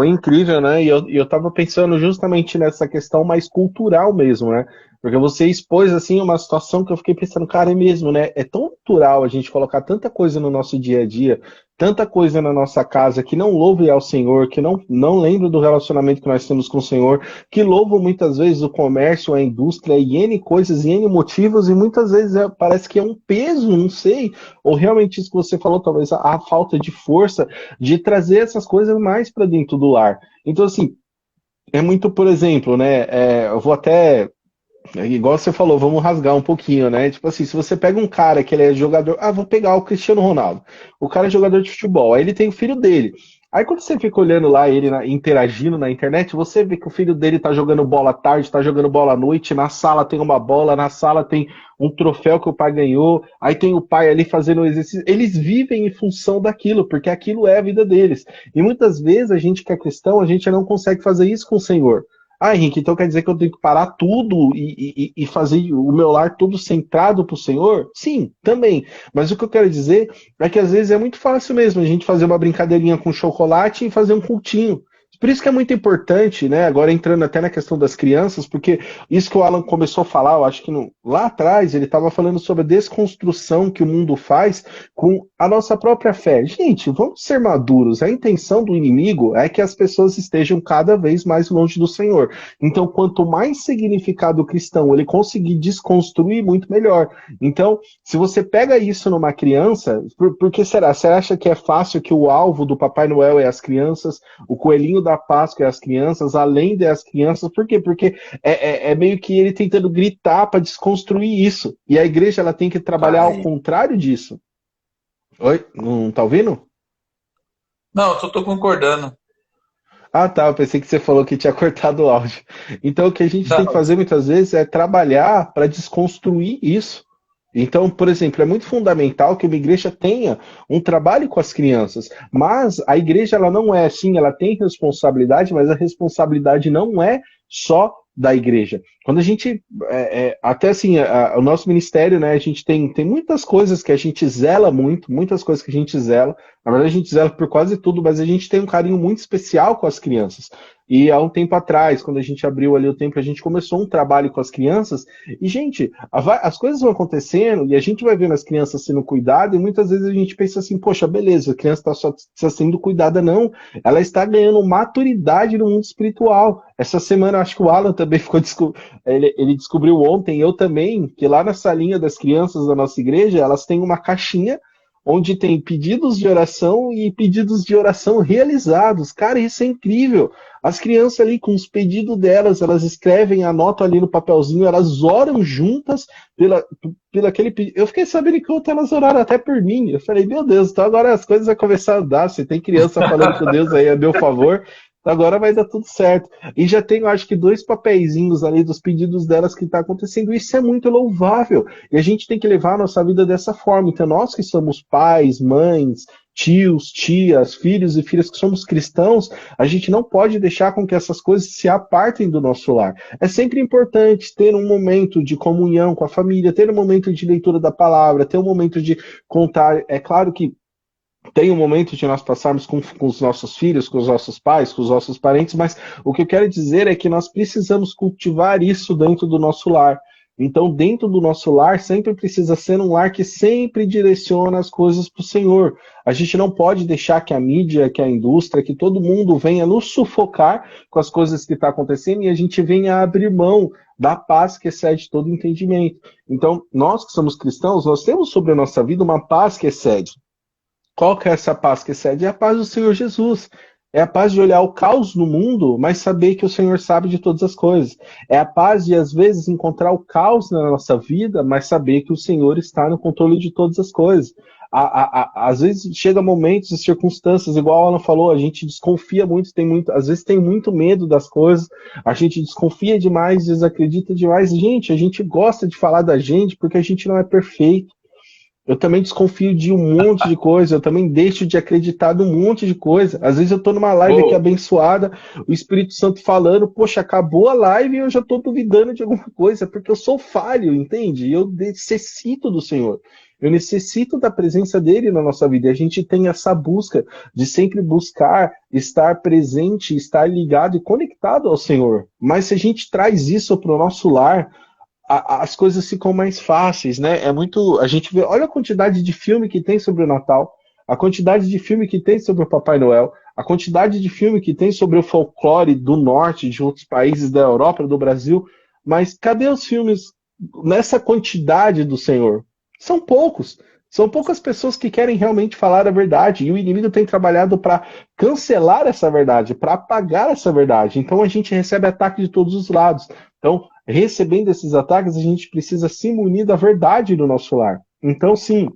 incrível, né? E eu tava pensando justamente nessa questão mais cultural mesmo, né? Porque você expôs, assim, uma situação que eu fiquei pensando, cara, é mesmo, né? É tão natural a gente colocar tanta coisa no nosso dia a dia, tanta coisa na nossa casa que não louve ao Senhor, que não lembra do relacionamento que nós temos com o Senhor, que louvam muitas vezes o comércio, a indústria, e N coisas, e N motivos, e muitas vezes parece que é um peso, não sei, ou realmente isso que você falou, talvez a falta de força de trazer essas coisas mais para dentro do lar. Então, assim, é muito, por exemplo, né? Eu vou até... Igual você falou, vamos rasgar um pouquinho, né? Tipo assim, se você pega um cara que ele é jogador... vou pegar o Cristiano Ronaldo. O cara é jogador de futebol, aí ele tem o filho dele. Aí quando você fica olhando lá ele interagindo na internet, você vê que o filho dele tá jogando bola à tarde, tá jogando bola à noite, na sala tem uma bola, na sala tem um troféu que o pai ganhou, aí tem o pai ali fazendo um exercício. Eles vivem em função daquilo, porque aquilo é a vida deles. E muitas vezes a gente que é cristão, a gente não consegue fazer isso com o Senhor. Ah, Henrique, então quer dizer que eu tenho que parar tudo e fazer o meu lar todo centrado para o Senhor? Sim, também. Mas o que eu quero dizer é que às vezes é muito fácil mesmo a gente fazer uma brincadeirinha com chocolate e fazer um cultinho. Por isso que é muito importante, né? Agora entrando até na questão das crianças, porque isso que o Alan começou a falar, eu acho que lá atrás ele estava falando sobre a desconstrução que o mundo faz com a nossa própria fé. Gente, vamos ser maduros. A intenção do inimigo é que as pessoas estejam cada vez mais longe do Senhor. Então, quanto mais significado cristão ele conseguir desconstruir, muito melhor. Então, se você pega isso numa criança, por que será? Você acha que é fácil que o alvo do Papai Noel é as crianças, o coelhinho da Páscoa é as crianças, além das crianças? Por quê? Porque é meio que ele tentando gritar para desconstruir isso. E a igreja ela tem que trabalhar ao Ai. contrário disso. Oi? Não tá ouvindo? Não, eu tô concordando. Ah, tá. Eu pensei que você falou que tinha cortado o áudio. Então, o que a gente tem que Não, fazer muitas vezes é trabalhar para desconstruir isso. Então, por exemplo, é muito fundamental que uma igreja tenha um trabalho com as crianças, mas a igreja ela não é assim, ela tem responsabilidade, mas a responsabilidade não é só da igreja. Quando a gente, até assim, o nosso ministério, né, a gente tem muitas coisas que a gente zela muito, muitas coisas que a gente zela, na verdade a gente zela por quase tudo, mas a gente tem um carinho muito especial com as crianças. E há um tempo atrás, quando a gente abriu ali o templo, a gente começou um trabalho com as crianças, e, gente, as coisas vão acontecendo e a gente vai vendo as crianças sendo cuidadas e muitas vezes a gente pensa assim, poxa, beleza, a criança está só sendo cuidada, não. Ela está ganhando maturidade no mundo espiritual. Essa semana, acho que o Alan também ele descobriu ontem, eu também, que lá na salinha das crianças da nossa igreja, elas têm uma caixinha onde tem pedidos de oração e pedidos de oração realizados. Cara, isso é incrível. As crianças ali, com os pedidos delas, elas escrevem, anotam ali no papelzinho, elas oram juntas pela aquele pedido. Eu fiquei sabendo que ontem elas oraram até por mim. Eu falei, meu Deus, então agora as coisas vão começar a andar. Se tem criança falando com Deus aí a meu favor, então agora vai dar tudo certo. E já tenho, acho que, 2 papeizinhos ali dos pedidos delas que está acontecendo. Isso é muito louvável. E a gente tem que levar a nossa vida dessa forma. Então, nós que somos pais, mães, tios, tias, filhos e filhas que somos cristãos, a gente não pode deixar com que essas coisas se apartem do nosso lar. É sempre importante ter um momento de comunhão com a família, ter um momento de leitura da palavra, ter um momento de contar. É claro que tem um momento de nós passarmos com os nossos filhos, com os nossos pais, com os nossos parentes, mas o que eu quero dizer é que nós precisamos cultivar isso dentro do nosso lar. Então, dentro do nosso lar, sempre precisa ser um lar que sempre direciona as coisas para o Senhor. A gente não pode deixar que a mídia, que a indústria, que todo mundo venha nos sufocar com as coisas que estão acontecendo e a gente venha abrir mão da paz que excede todo entendimento. Então, nós que somos cristãos, nós temos sobre a nossa vida uma paz que excede. Qual que é essa paz que excede? É a paz do Senhor Jesus. É a paz de olhar o caos no mundo, mas saber que o Senhor sabe de todas as coisas. É a paz de, às vezes, encontrar o caos na nossa vida, mas saber que o Senhor está no controle de todas as coisas. Às vezes chega momentos e circunstâncias, igual a Ana falou, a gente desconfia muito, às vezes tem muito medo das coisas, a gente desconfia demais, desacredita demais. Gente, a gente gosta de falar da gente porque a gente não é perfeito. Eu também desconfio de um monte de coisa, eu também deixo de acreditar num monte de coisa. Às vezes eu tô numa live aqui Ô, abençoada, o Espírito Santo falando, poxa, acabou a live e eu já tô duvidando de alguma coisa, porque eu sou falho, entende? E eu necessito do Senhor. Eu necessito da presença dele na nossa vida. E a gente tem essa busca de sempre buscar estar presente, estar ligado e conectado ao Senhor. Mas se a gente traz isso para o nosso lar, as coisas ficam mais fáceis, né? É muito. A gente vê, olha a quantidade de filme que tem sobre o Natal, a quantidade de filme que tem sobre o Papai Noel, a quantidade de filme que tem sobre o folclore do norte, de outros países da Europa, do Brasil. Mas cadê os filmes nessa quantidade do Senhor? São poucos. São poucas pessoas que querem realmente falar a verdade. E o inimigo tem trabalhado para cancelar essa verdade, para apagar essa verdade. Então a gente recebe ataque de todos os lados. Então, recebendo esses ataques, a gente precisa se munir da verdade no nosso lar. Então, sim,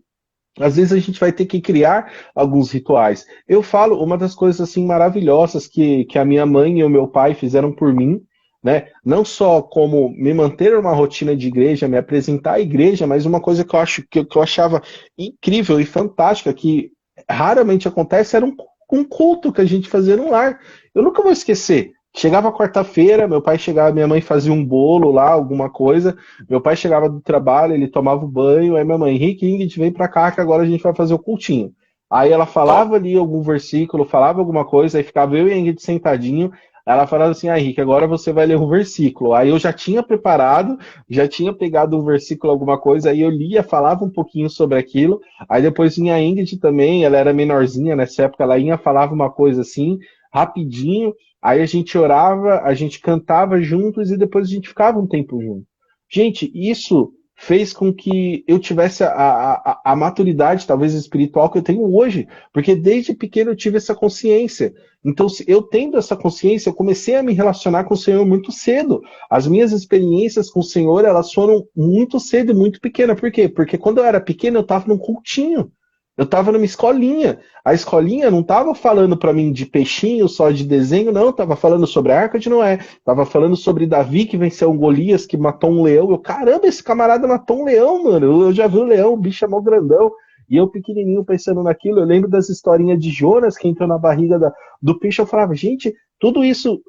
às vezes a gente vai ter que criar alguns rituais. Eu falo, uma das coisas assim maravilhosas que a minha mãe e o meu pai fizeram por mim, né? Não só como me manter uma rotina de igreja, me apresentar à igreja, mas uma coisa que eu acho que eu achava incrível e fantástica, que raramente acontece, era um culto que a gente fazia no lar. Eu nunca vou esquecer. Chegava quarta-feira, meu pai chegava, minha mãe fazia um bolo lá, alguma coisa. Meu pai chegava do trabalho, ele tomava o banho, aí minha mãe, Henrique, Ingrid, vem pra cá que agora a gente vai fazer o cultinho. Aí ela Top. falava ali algum versículo, falava alguma coisa, aí ficava eu e a Ingrid sentadinho. Aí ela falava assim, ah, Henrique, agora você vai ler um versículo. Aí eu já tinha preparado, já tinha pegado um versículo, alguma coisa, aí eu lia, falava um pouquinho sobre aquilo. Aí depois vinha a Ingrid também, ela era menorzinha nessa época, ela ia, falava uma coisa assim, rapidinho. Aí a gente orava, a gente cantava juntos e depois a gente ficava um tempo junto. Gente, isso fez com que eu tivesse a maturidade, talvez espiritual, que eu tenho hoje, porque desde pequeno eu tive essa consciência. Então, eu tendo essa consciência, eu comecei a me relacionar com o Senhor muito cedo. As minhas experiências com o Senhor, elas foram muito cedo e muito pequenas. Por quê? Porque quando eu era pequeno, eu estava num cultinho. Eu estava numa escolinha. A escolinha não estava falando para mim de peixinho, só de desenho, não. Estava falando sobre a Arca de Noé. Estava falando sobre Davi que venceu um Golias, que matou um leão. Eu, caramba, esse camarada matou um leão, mano. Eu já vi o leão, o bicho é mó grandão. E eu pequenininho pensando naquilo, eu lembro das historinhas de Jonas que entrou na barriga do peixe. Eu falava, gente, tudo isso,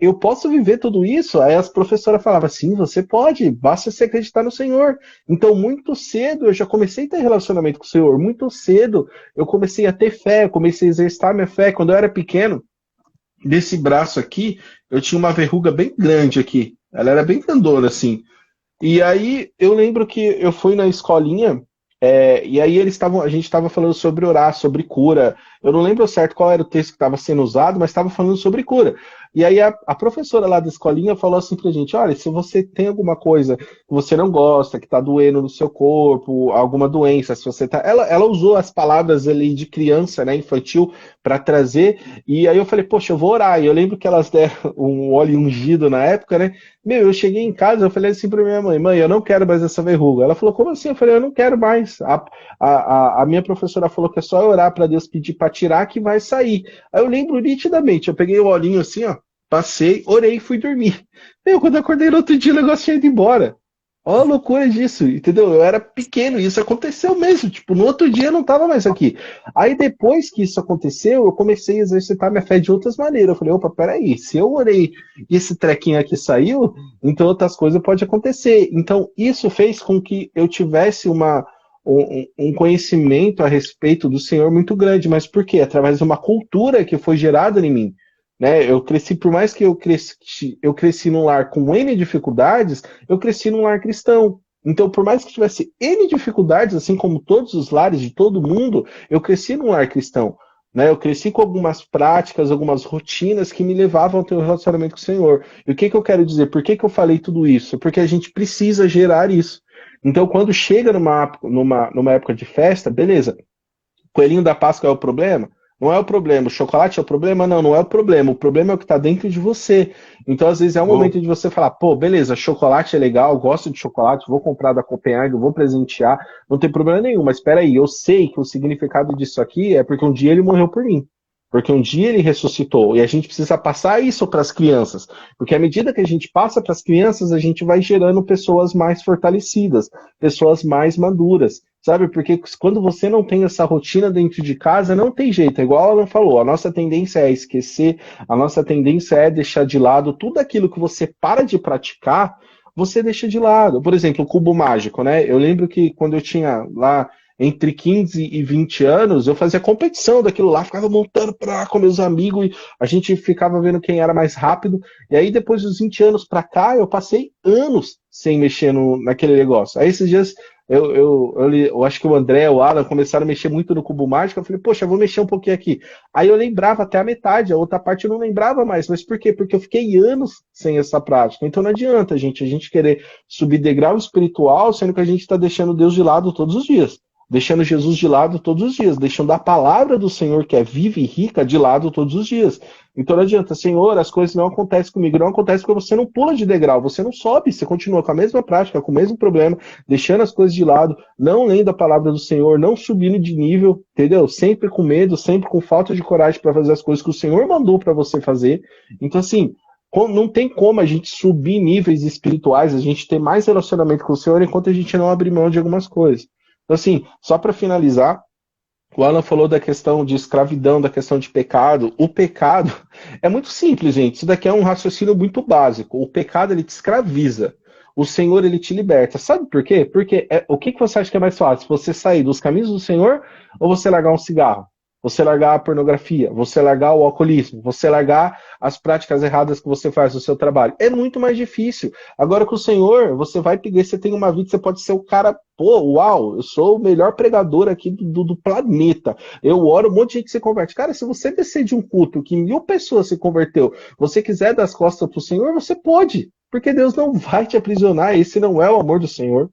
eu posso viver tudo isso? Aí as professoras falavam, sim, você pode, basta você acreditar no Senhor. Então, muito cedo eu já comecei a ter relacionamento com o Senhor. Muito cedo eu comecei a ter fé, eu comecei a exercitar minha fé. Quando eu era pequeno, desse braço aqui, eu tinha uma verruga bem grande aqui. Ela era bem grandona, assim. E aí eu lembro que eu fui na escolinha, e aí a gente estava falando sobre orar, sobre cura. Eu não lembro certo qual era o texto que estava sendo usado, mas estava falando sobre cura. E aí a professora lá da escolinha falou assim pra gente, olha, se você tem alguma coisa que você não gosta, que está doendo no seu corpo, alguma doença, se você tá. Ela usou as palavras ali de criança, né, infantil, para trazer, e aí eu falei, poxa, eu vou orar. E eu lembro que elas deram um óleo ungido na época, né? Meu, eu cheguei em casa, eu falei assim pra minha mãe, mãe, eu não quero mais essa verruga. Ela falou, como assim? Eu falei, eu não quero mais. A minha professora falou que é só orar para Deus pedir para tirar que vai sair. Aí eu lembro nitidamente, eu peguei o olhinho assim, ó, passei, orei e fui dormir. Meu, quando eu acordei no outro dia, o negócio tinha ido embora. Olha a loucura disso, entendeu? Eu era pequeno e isso aconteceu mesmo. Tipo, no outro dia eu não estava mais aqui. Aí depois que isso aconteceu, eu comecei a exercitar minha fé de outras maneiras. Eu falei, opa, peraí, se eu orei e esse trequinho aqui saiu, então outras coisas podem acontecer. Então isso fez com que eu tivesse um conhecimento a respeito do Senhor muito grande. Mas por quê? Através de uma cultura que foi gerada em mim. Né? Eu cresci, por mais que eu cresci num lar com N dificuldades, eu cresci num lar cristão. Então, por mais que tivesse N dificuldades, assim como todos os lares de todo mundo, eu cresci num lar cristão. Né? Eu cresci com algumas práticas, algumas rotinas que me levavam a ter um relacionamento com o Senhor. E o que eu quero dizer? Por que eu falei tudo isso? Porque a gente precisa gerar isso. Então, quando chega numa época de festa, beleza, Coelhinho da Páscoa é o problema? Não é o problema. O chocolate é o problema? Não, não é o problema. O problema é o que está dentro de você. Então, às vezes, é o Boa. momento de você falar, pô, beleza, chocolate é legal, gosto de chocolate, vou comprar da Copenhague, vou presentear, não tem problema nenhum. Mas espera aí, eu sei que o significado disso aqui é porque um dia ele morreu por mim. Porque um dia ele ressuscitou. E a gente precisa passar isso para as crianças. Porque à medida que a gente passa para as crianças, a gente vai gerando pessoas mais fortalecidas, pessoas mais maduras. Sabe? Porque quando você não tem essa rotina dentro de casa, não tem jeito. É igual a Alan falou, a nossa tendência é esquecer, a nossa tendência é deixar de lado tudo aquilo que você para de praticar, você deixa de lado. Por exemplo, o cubo mágico, né? Eu lembro que quando eu tinha lá entre 15 e 20 anos, eu fazia competição daquilo lá, ficava montando com meus amigos e a gente ficava vendo quem era mais rápido. E aí, depois dos 20 anos pra cá, eu passei anos sem mexer naquele negócio. Aí, esses dias, eu acho que o André, o Alan começaram a mexer muito no cubo mágico. Eu falei, poxa, eu vou mexer um pouquinho aqui. Aí eu lembrava até a metade, a outra parte eu não lembrava mais. Mas por quê? Porque eu fiquei anos sem essa prática. Então não adianta, gente, a gente querer subir degrau espiritual, sendo que a gente está deixando Deus de lado todos os dias. deixando Jesus de lado todos os dias, deixando a palavra do Senhor, que é viva e rica, de lado todos os dias. Então não adianta, Senhor, as coisas não acontecem comigo, não acontece porque você não pula de degrau, você não sobe, você continua com a mesma prática, com o mesmo problema, deixando as coisas de lado, não lendo a palavra do Senhor, não subindo de nível, entendeu? Sempre com medo, sempre com falta de coragem para fazer as coisas que o Senhor mandou para você fazer. Então assim, não tem como a gente subir níveis espirituais, a gente ter mais relacionamento com o Senhor enquanto a gente não abrir mão de algumas coisas. Então assim, só para finalizar, o Alan falou da questão de escravidão, da questão de pecado. O pecado é muito simples, gente. Isso daqui é um raciocínio muito básico. O pecado, ele te escraviza. O Senhor, ele te liberta. Sabe por quê? Porque o que você acha que é mais fácil? Você sair dos caminhos do Senhor ou você largar um cigarro? Você largar a pornografia? Você largar o alcoolismo? Você largar as práticas erradas que você faz no seu trabalho? É muito mais difícil. Agora com o Senhor, você vai pegar, você tem uma vida, você pode ser o cara, pô, uau, eu sou o melhor pregador aqui do planeta. Eu oro, um monte de gente se converte. Cara, se você descer de um culto que 1.000 pessoas se converteu, você quiser dar as costas pro Senhor, você pode. Porque Deus não vai te aprisionar, esse não é o amor do Senhor.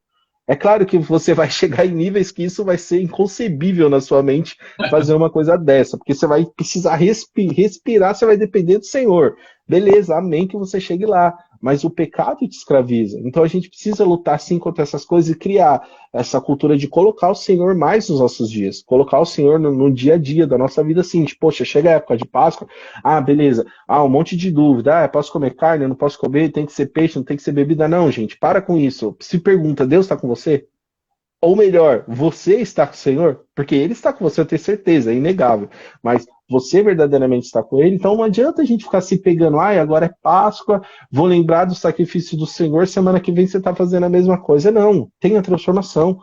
É claro que você vai chegar em níveis que isso vai ser inconcebível na sua mente fazer uma coisa dessa, porque você vai precisar respirar, você vai depender do Senhor. Beleza, amém que você chegue lá. Mas o pecado te escraviza. Então a gente precisa lutar sim contra essas coisas e criar essa cultura de colocar o Senhor mais nos nossos dias. Colocar o Senhor no dia a dia da nossa vida assim. Tipo, poxa, chega a época de Páscoa. Ah, beleza. Ah, um monte de dúvida. Ah, posso comer carne? Eu não posso comer? Tem que ser peixe? Não tem que ser bebida? Não, gente. Para com isso. Se pergunta, Deus está com você? Ou melhor, você está com o Senhor? Porque Ele está com você, eu tenho certeza, é inegável. Mas você verdadeiramente está com Ele, então não adianta a gente ficar se pegando, ai, agora é Páscoa, vou lembrar do sacrifício do Senhor, semana que vem você está fazendo a mesma coisa. Não, tem a transformação.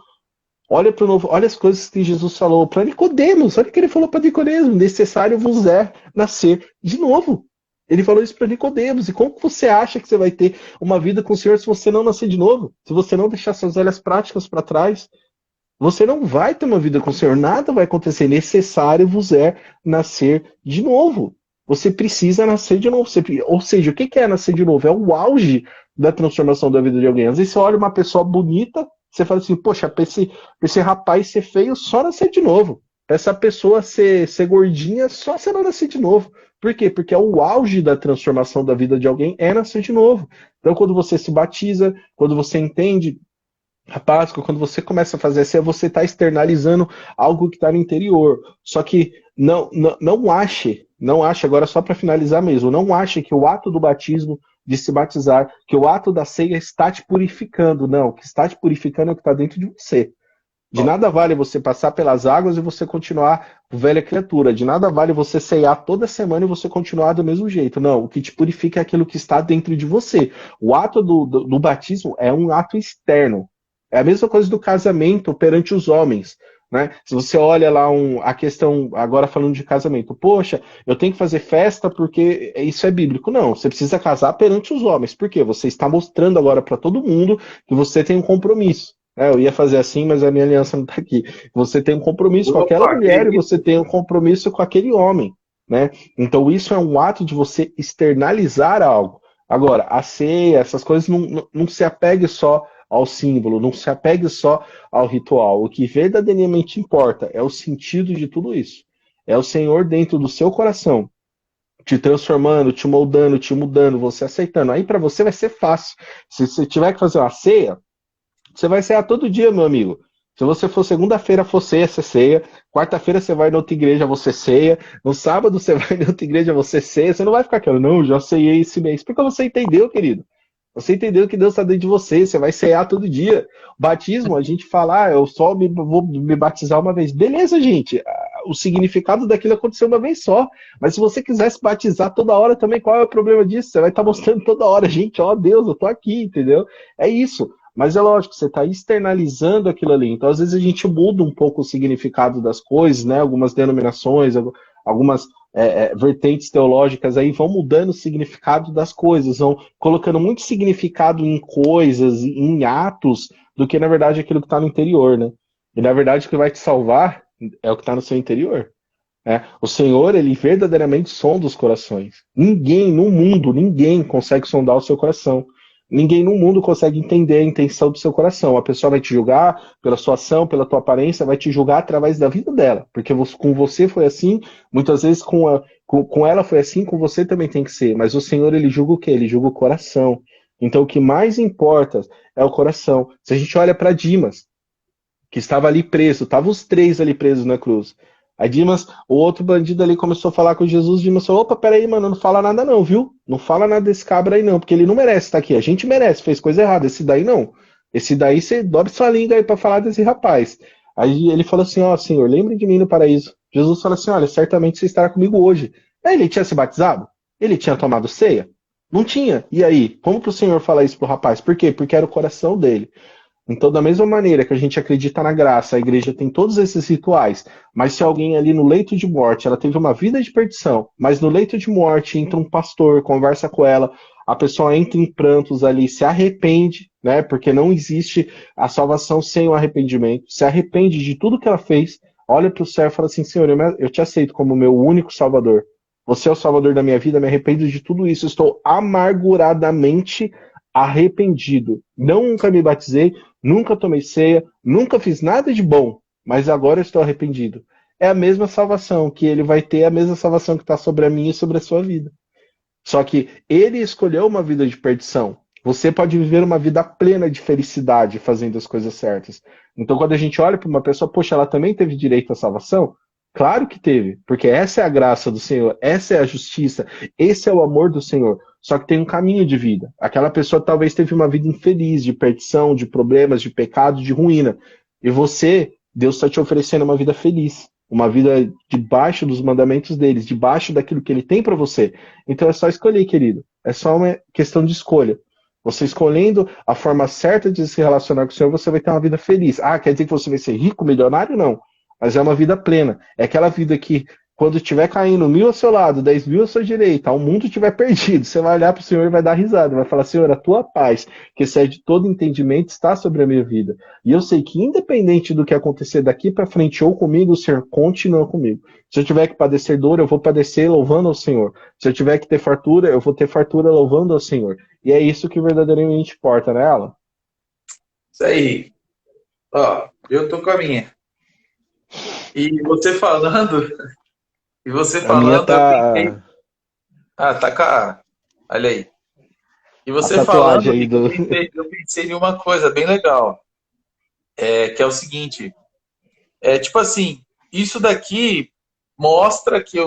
Olha para o novo, olha as coisas que Jesus falou para Nicodemos, olha o que ele falou para Nicodemos, necessário vos é nascer de novo. Ele falou isso para Nicodemos. E como você acha que você vai ter uma vida com o Senhor se você não nascer de novo? Se você não deixar suas velhas práticas para trás? Você não vai ter uma vida com o Senhor. Nada vai acontecer. Necessário vos é nascer de novo. Você precisa nascer de novo. Ou seja, o que é nascer de novo? É o auge da transformação da vida de alguém. Às vezes você olha uma pessoa bonita, você fala assim, poxa, para esse rapaz ser feio, só nascer de novo. Para essa pessoa ser gordinha, só se ela nascer de novo. Por quê? Porque o auge da transformação da vida de alguém é nascer de novo. Então, quando você se batiza, quando você entende a Páscoa, quando você começa a fazer assim, você está externalizando algo que está no interior. Só que não ache, agora só para finalizar mesmo, não ache que o ato do batismo, de se batizar, que o ato da ceia está te purificando. Não, o que está te purificando é o que está dentro de você. De nada vale você passar pelas águas e você continuar velha criatura. De nada vale você ceiar toda semana e você continuar do mesmo jeito. Não, o que te purifica é aquilo que está dentro de você. O ato do batismo é um ato externo. É a mesma coisa do casamento perante os homens. Né? Se você olha lá a questão, agora falando de casamento, poxa, eu tenho que fazer festa porque isso é bíblico. Não, você precisa casar perante os homens. Por quê? Você está mostrando agora para todo mundo que você tem um compromisso. Eu ia fazer assim, mas a minha aliança não está aqui. Você tem um compromisso com aquela mulher e você tem um compromisso com aquele homem. Né? Então isso é um ato de você externalizar algo. Agora, a ceia, essas coisas não se apegue só ao símbolo, não se apegue só ao ritual. O que verdadeiramente importa é o sentido de tudo isso. É o Senhor dentro do seu coração, te transformando, te moldando, te mudando, você aceitando. Aí para você vai ser fácil. Se você tiver que fazer uma ceia, você vai cear todo dia, meu amigo. Se você for segunda-feira, for ceia, você ceia. Quarta-feira você vai na outra igreja, você ceia. No sábado você vai na outra igreja, você ceia. Você não vai ficar aquela, não, já ceiei esse mês. Porque você entendeu, querido. Você entendeu que Deus está dentro de você. Você vai cear todo dia. Batismo, a gente fala, eu só vou me batizar uma vez. Beleza, gente. O significado daquilo aconteceu uma vez só. Mas se você quiser se batizar toda hora também, qual é o problema disso? Você vai estar mostrando toda hora, gente, ó Deus, eu tô aqui, entendeu? É isso. Mas é lógico, você está externalizando aquilo ali. Então, às vezes, a gente muda um pouco o significado das coisas, né? Algumas denominações, algumas vertentes teológicas aí vão mudando o significado das coisas, vão colocando muito significado em coisas, em atos, do que, na verdade, aquilo que está no interior, né? E, na verdade, o que vai te salvar é o que está no seu interior. O Senhor, ele verdadeiramente sonda os corações. Ninguém no mundo, ninguém consegue sondar o seu coração. ninguém no mundo consegue entender a intenção do seu coração. A pessoa vai te julgar pela sua ação, pela tua aparência, vai te julgar através da vida dela. Porque com você foi assim, muitas vezes com ela foi assim, com você também tem que ser. Mas o Senhor, ele julga o quê? Ele julga o coração. Então o que mais importa é o coração. Se a gente olha para Dimas, que estava ali preso, estavam os três ali presos na cruz. Aí Dimas, o outro bandido ali começou a falar com Jesus, Dimas falou, opa, peraí, mano, não fala nada não, viu? Não fala nada desse cabra aí não, porque ele não merece estar aqui, a gente merece, fez coisa errada, esse daí não. Esse daí você dobre sua língua aí pra falar desse rapaz. Aí ele falou assim, ó, Senhor, lembre de mim no paraíso. Jesus falou assim, olha, certamente você estará comigo hoje. Aí ele tinha se batizado? Ele tinha tomado ceia? Não tinha. E aí, como que o Senhor fala isso pro rapaz? Por quê? Porque era o coração dele. Então, da mesma maneira que a gente acredita na graça, a igreja tem todos esses rituais, mas se alguém ali no leito de morte, ela teve uma vida de perdição, mas no leito de morte entra um pastor, conversa com ela, a pessoa entra em prantos ali, se arrepende, né? Porque não existe a salvação sem o arrependimento, se arrepende de tudo que ela fez, olha para o céu e fala assim, Senhor, eu te aceito como meu único salvador. Você é o salvador da minha vida, me arrependo de tudo isso, estou amarguradamente arrependido. Nunca me batizei, nunca tomei ceia, nunca fiz nada de bom, mas agora eu estou arrependido. É a mesma salvação que ele vai ter, a mesma salvação que está sobre a minha e sobre a sua vida. Só que ele escolheu uma vida de perdição. Você pode viver uma vida plena de felicidade fazendo as coisas certas. Então, quando a gente olha para uma pessoa, poxa, ela também teve direito à salvação? Claro que teve, porque essa é a graça do Senhor, essa é a justiça, esse é o amor do Senhor. Só que tem um caminho de vida. Aquela pessoa talvez teve uma vida infeliz, de perdição, de problemas, de pecado, de ruína. E você, Deus está te oferecendo uma vida feliz, uma vida debaixo dos mandamentos deles, debaixo daquilo que ele tem para você. Então é só escolher, querido. É só uma questão de escolha. Você escolhendo a forma certa de se relacionar com o Senhor, você vai ter uma vida feliz. Ah, quer dizer que você vai ser rico, milionário? Não. Mas é uma vida plena. É aquela vida que, quando estiver caindo 1.000 ao seu lado, 10.000 à sua direita, o mundo estiver perdido, você vai olhar para o Senhor e vai dar risada, vai falar, Senhor, a tua paz, que excede todo entendimento, está sobre a minha vida. E eu sei que, independente do que acontecer daqui para frente ou comigo, o Senhor continua comigo. Se eu tiver que padecer dor, eu vou padecer louvando ao Senhor. Se eu tiver que ter fartura, eu vou ter fartura louvando ao Senhor. E é isso que verdadeiramente importa, né, Alan? Isso aí. Ó, eu tô com a minha. E você falando, A minha eu pensei. tá Ah, tá cá. Olha aí. E a você tatuagem falando, aí Rick, do. eu pensei em uma coisa bem legal. Que é o seguinte. Tipo assim, isso daqui mostra que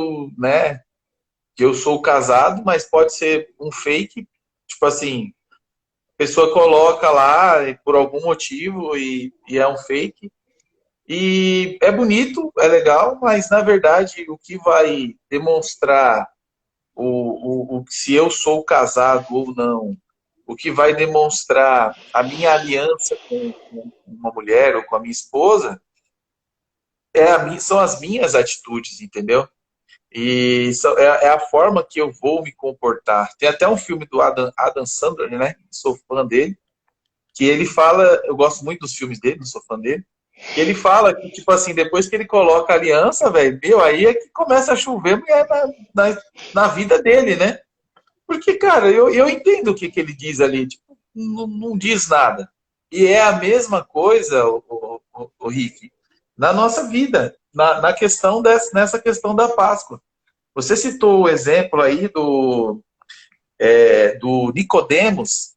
que eu sou casado, mas pode ser um fake. Tipo assim, a pessoa coloca lá por algum motivo e é um fake. E é bonito, é legal, mas na verdade o que vai demonstrar se eu sou casado ou não, o que vai demonstrar a minha aliança com uma mulher ou com a minha esposa são as minhas atitudes, entendeu? E é a forma que eu vou me comportar. Tem até um filme do Adam Sandler, né? Sou fã dele, que ele fala, eu gosto muito dos filmes dele, não sou fã dele, que ele fala que, tipo assim, depois que ele coloca a aliança, velho, meu, aí é que começa a chover mulher na vida dele, né? Porque, cara, eu entendo o que ele diz ali, tipo, não diz nada. E é a mesma coisa, o Rick, na nossa vida, na questão nessa questão da Páscoa. Você citou o exemplo aí do Nicodemos,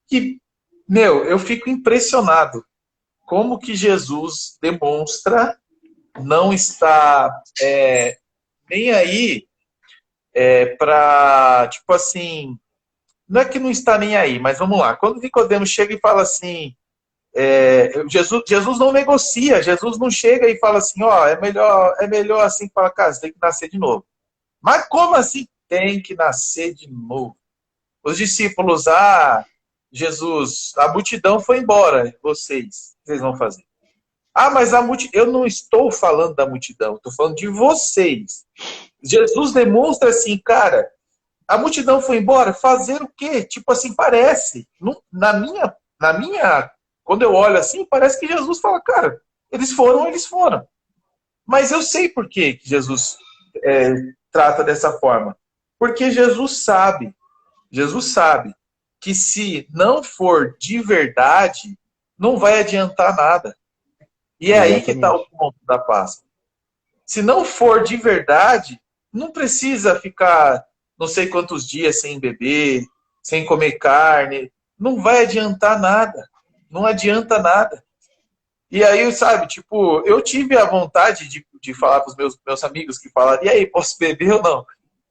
que, meu, eu fico impressionado como que Jesus demonstra não estar nem aí para, tipo assim, não é que não está nem aí, mas vamos lá. Quando Nicodemos chega e fala assim, Jesus não negocia, Jesus não chega e fala assim, ó, é melhor assim para casa, tem que nascer de novo. Mas como assim tem que nascer de novo? Os discípulos, Jesus, a multidão foi embora, vocês vão fazer. Ah, mas eu não estou falando da multidão, estou falando de vocês. Jesus demonstra assim, cara, a multidão foi embora, fazer o quê? Tipo assim, parece. Na minha, quando eu olho assim, parece que Jesus fala, cara, eles foram. Mas eu sei por que Jesus trata dessa forma. Porque Jesus sabe que se não for de verdade, não vai adiantar nada. E é aí que está o Exatamente. ponto da Páscoa. Se não for de verdade, não precisa ficar não sei quantos dias sem beber, sem comer carne. Não vai adiantar nada. Não adianta nada. E aí, sabe, tipo, eu tive a vontade de falar para os meus amigos que falaram, e aí, posso beber ou não?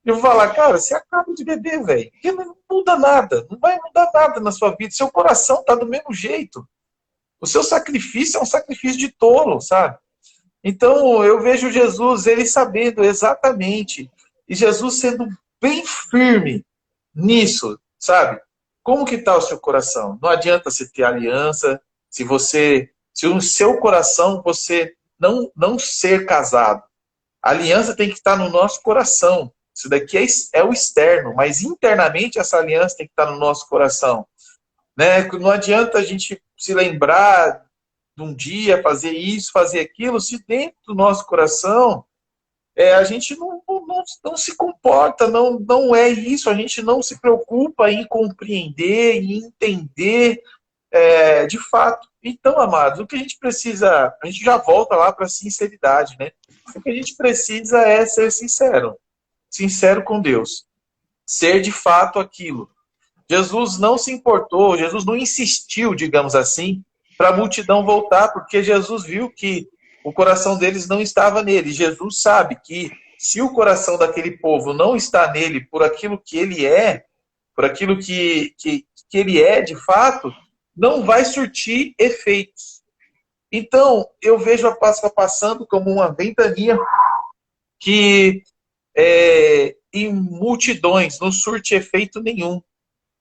Eu vou falar, cara, você acaba de beber, velho. Porque não muda nada. Não vai mudar nada na sua vida. Seu coração tá do mesmo jeito. O seu sacrifício é um sacrifício de tolo, sabe? Então, eu vejo Jesus, ele sabendo exatamente, e Jesus sendo bem firme nisso, sabe? Como que está o seu coração? Não adianta você ter aliança, se o seu coração você não ser casado. A aliança tem que estar no nosso coração. Isso daqui é o externo, mas internamente essa aliança tem que estar no nosso coração. Né? Não adianta a gente se lembrar de um dia, fazer isso, fazer aquilo, se dentro do nosso coração a gente não se comporta, não é isso, a gente não se preocupa em compreender, em entender de fato. Então, amados, o que a gente precisa, a gente já volta lá para a sinceridade, né? O que a gente precisa é ser sincero, sincero com Deus, ser de fato aquilo. Jesus não se importou, Jesus não insistiu, digamos assim, para a multidão voltar, porque Jesus viu que o coração deles não estava nele. Jesus sabe que se o coração daquele povo não está nele por aquilo que ele é, por aquilo que ele é de fato, não vai surtir efeitos. Então, eu vejo a Páscoa passando como uma ventania que em multidões não surte efeito nenhum,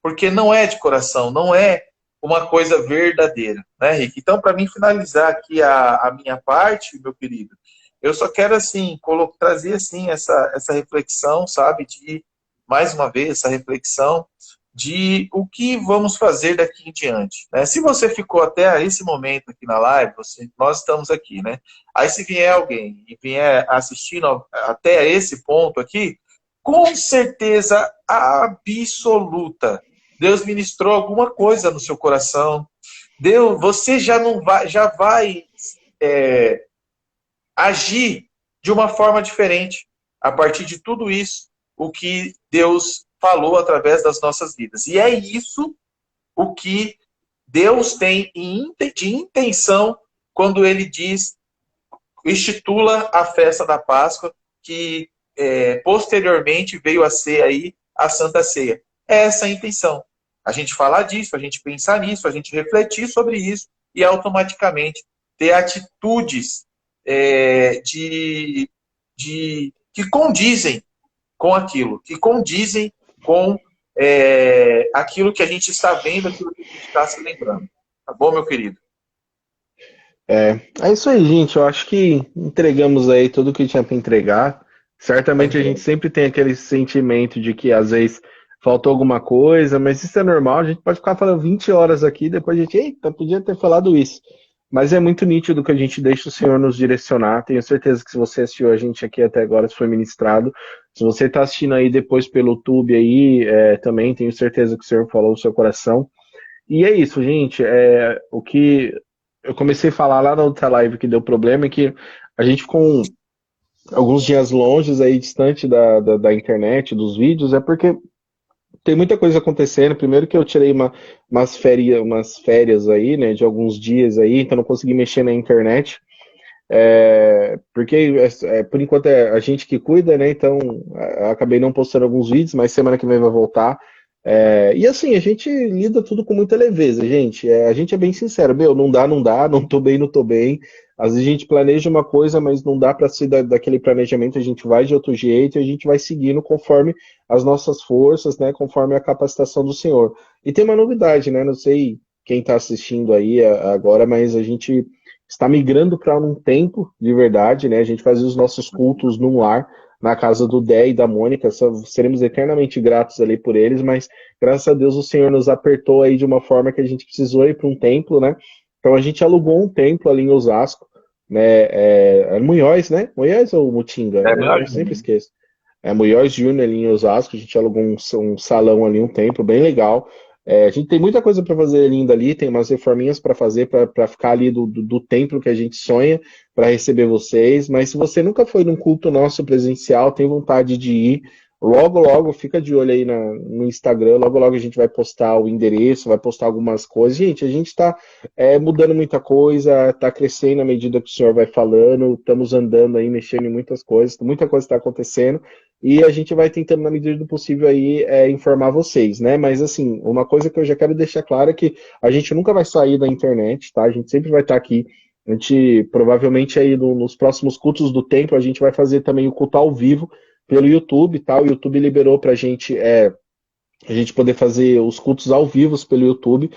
porque não é de coração, não é uma coisa verdadeira, né, Rick? Então, para mim finalizar aqui a minha parte, meu querido, eu só quero, assim, trazer, assim, essa reflexão, sabe, de, mais uma vez, essa reflexão de o que vamos fazer daqui em diante, né? Se você ficou até esse momento aqui na live, nós estamos aqui, né? Aí se vier alguém e vier assistindo até esse ponto aqui, com certeza absoluta, Deus ministrou alguma coisa no seu coração. Deus, você já vai agir de uma forma diferente a partir de tudo isso, o que Deus falou através das nossas vidas. E é isso o que Deus tem de intenção quando ele diz, institula a festa da Páscoa, que posteriormente veio a ser aí a Santa Ceia. É essa a intenção. A gente falar disso, a gente pensar nisso, a gente refletir sobre isso e automaticamente ter atitudes que condizem com aquilo, que condizem com aquilo que a gente está vendo, aquilo que a gente está se lembrando. Tá bom, meu querido? É isso aí, gente. Eu acho que entregamos aí tudo o que tinha para entregar. Certamente a gente Amém. sempre tem aquele sentimento de que às vezes faltou alguma coisa, mas isso é normal. A gente pode ficar falando 20 horas aqui, depois a gente, eita, podia ter falado isso. Mas é muito nítido que a gente deixa o Senhor nos direcionar. Tenho certeza que se você assistiu a gente aqui até agora, se foi ministrado. Se você está assistindo aí depois pelo YouTube aí, também tenho certeza que o Senhor falou no seu coração. E é isso, gente. O que eu comecei a falar lá na outra live que deu problema é que a gente ficou alguns dias longe aí, distante da internet, dos vídeos, é porque tem muita coisa acontecendo. Primeiro que eu tirei umas férias aí, né, de alguns dias aí, então não consegui mexer na internet. Porque por enquanto é a gente que cuida, né? Então acabei não postando alguns vídeos, mas semana que vem vai voltar. E assim, a gente lida tudo com muita leveza, gente. A gente é bem sincero, meu, não dá, não tô bem, não tô bem. Às vezes a gente planeja uma coisa, mas não dá para ser daquele planejamento, a gente vai de outro jeito e a gente vai seguindo conforme as nossas forças, né? Conforme a capacitação do Senhor. E tem uma novidade, né? Não sei quem está assistindo aí agora, mas a gente está migrando para um templo de verdade, né? A gente faz os nossos cultos num lar, na casa do Dé e da Mônica, seremos eternamente gratos ali por eles, mas graças a Deus o Senhor nos apertou aí de uma forma que a gente precisou ir para um templo, né? Então a gente alugou um templo ali em Osasco, né? Munhoz, né? Munhoz ou Mutinga? Eu Melhor. sempre esqueço. Munhoz Júnior ali em Osasco, a gente alugou um salão ali, um templo bem legal. A gente tem muita coisa para fazer linda ali, tem umas reforminhas para fazer para ficar ali do templo que a gente sonha para receber vocês. Mas se você nunca foi num culto nosso presencial, tem vontade de ir, logo, logo, fica de olho aí no Instagram. Logo, logo a gente vai postar o endereço, vai postar algumas coisas. Gente, a gente está mudando muita coisa, está crescendo à medida que o senhor vai falando, estamos andando aí, mexendo em muita coisa está acontecendo. E a gente vai tentando, na medida do possível, aí, informar vocês, né? Mas, assim, uma coisa que eu já quero deixar claro é que a gente nunca vai sair da internet, tá? A gente sempre vai estar aqui. A gente, provavelmente, aí nos próximos cultos do templo, a gente vai fazer também o culto ao vivo pelo YouTube, tá? O YouTube liberou pra gente a gente poder fazer os cultos ao vivo pelo YouTube.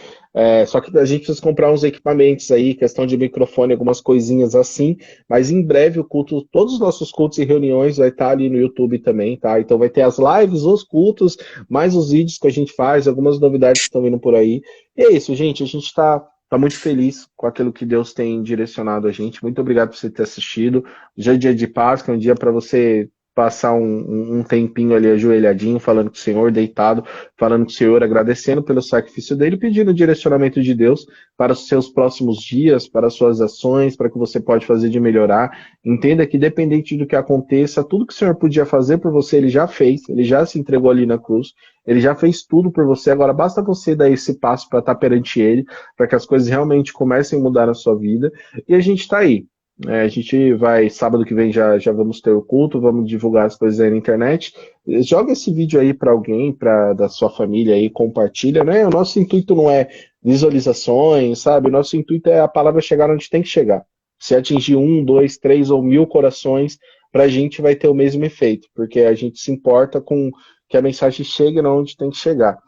Só que a gente precisa comprar uns equipamentos aí, questão de microfone, algumas coisinhas assim. Mas em breve o culto, todos os nossos cultos e reuniões vai estar ali no YouTube também, tá? Então vai ter as lives, os cultos, mais os vídeos que a gente faz, algumas novidades que estão vindo por aí. E é isso, gente. A gente está muito feliz com aquilo que Deus tem direcionado a gente. Muito obrigado por você ter assistido. Hoje é dia de Páscoa, é um dia para você passar um tempinho ali ajoelhadinho, falando com o Senhor, deitado, falando com o Senhor, agradecendo pelo sacrifício dele, pedindo o direcionamento de Deus para os seus próximos dias, para as suas ações, para o que você pode fazer de melhorar. Entenda que, dependente do que aconteça, tudo que o Senhor podia fazer por você, ele já fez, ele já se entregou ali na cruz, ele já fez tudo por você. Agora basta você dar esse passo para estar perante ele, para que as coisas realmente comecem a mudar na sua vida. E a gente está aí. A gente vai, sábado que vem já vamos ter o culto, vamos divulgar as coisas aí na internet. Joga esse vídeo aí para alguém, da sua família aí, compartilha, né? O nosso intuito não é visualizações, sabe? O nosso intuito é a palavra chegar onde tem que chegar. Se atingir 1, 2, 3 ou 1000 corações, para a gente vai ter o mesmo efeito, porque a gente se importa com que a mensagem chegue onde tem que chegar.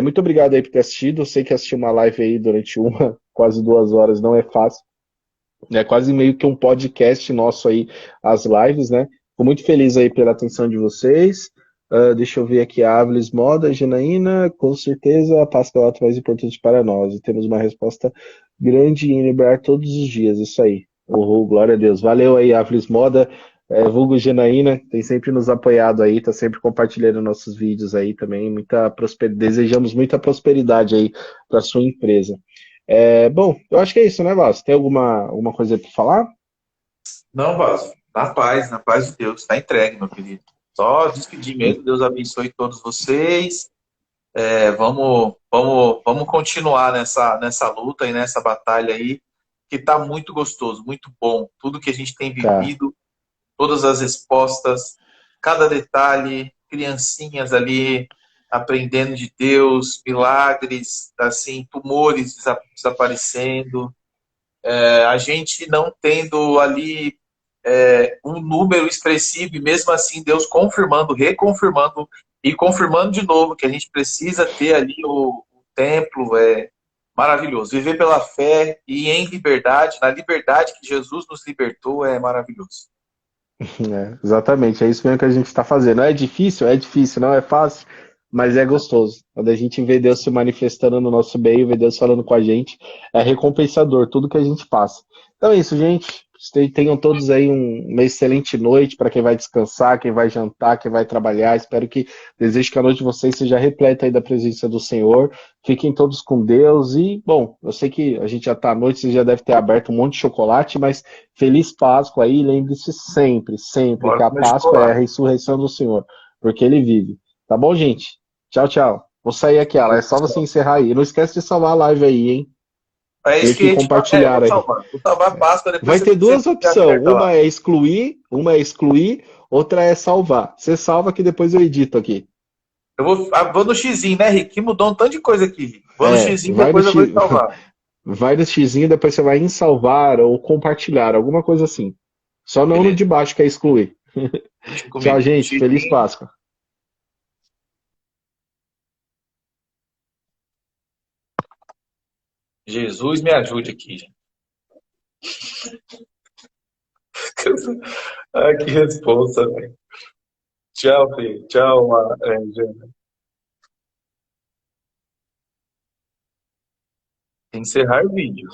Muito obrigado aí por ter assistido. Eu sei que assistir uma live aí durante quase 2 horas não é fácil. É quase meio que um podcast nosso aí, as lives, né? Fico muito feliz aí pela atenção de vocês. Deixa eu ver aqui, a Ávila Moda, Janaína, com certeza a Páscoa é o ato mais importante para nós. E temos uma resposta grande em liberar todos os dias, isso aí. Glória a Deus. Valeu aí, Ávila Moda, vulgo Janaína, tem sempre nos apoiado aí, tá sempre compartilhando nossos vídeos aí também. Desejamos muita prosperidade aí para sua empresa. Bom, eu acho que é isso, né, Vasco? Tem alguma coisa para falar? Não, Vaso. Na paz de Deus. Está entregue, meu querido. Só despedir mesmo. Deus abençoe todos vocês. Vamos continuar nessa luta e nessa batalha aí, que está muito gostoso, muito bom. Tudo que a gente tem Tá. vivido, todas as respostas, cada detalhe, criancinhas ali aprendendo de Deus, milagres, assim, tumores desaparecendo, a gente não tendo ali um número expressivo, e mesmo assim Deus confirmando, reconfirmando e confirmando de novo que a gente precisa ter ali o templo, é maravilhoso. Viver pela fé e em liberdade, na liberdade que Jesus nos libertou, é maravilhoso. Exatamente, é isso mesmo que a gente está fazendo. É difícil, não é fácil, mas é gostoso. Quando a gente vê Deus se manifestando no nosso meio, vê Deus falando com a gente, é recompensador tudo que a gente passa. Então é isso, gente. Tenham todos aí uma excelente noite para quem vai descansar, quem vai jantar, quem vai trabalhar. Desejo que a noite de vocês seja repleta aí da presença do Senhor. Fiquem todos com Deus e, bom, eu sei que a gente já está à noite, você já deve ter aberto um monte de chocolate, mas feliz Páscoa aí, lembre-se sempre, sempre que Bora a comer Páscoa é a chocolate. ressurreição do Senhor, porque ele vive. Tá bom, gente? Tchau, tchau. Vou sair aqui, ela. É só você encerrar aí. Não esquece de salvar a live aí, hein? É E isso que que a gente faz. compartilhar Vou aí. salvar. Vou salvar a Páscoa, depois Vai ter você duas opções. acerta lá. Uma é excluir, outra é salvar. Você salva que depois eu edito aqui. Vou no xizinho, né, Rick? Que mudou um tanto de coisa aqui, Rick. Vou no xizinho, Vai no depois eu vou X, salvar. vai no xizinho, depois você vai em salvar ou compartilhar, alguma coisa assim. Só não no Beleza. de baixo que é excluir. Deixa Tchau, comigo. gente. Feliz Xizinho. Páscoa. Jesus me ajude aqui. Ai, que responsa, velho. Tchau, filho. Tchau, Jana. Encerrar o vídeo.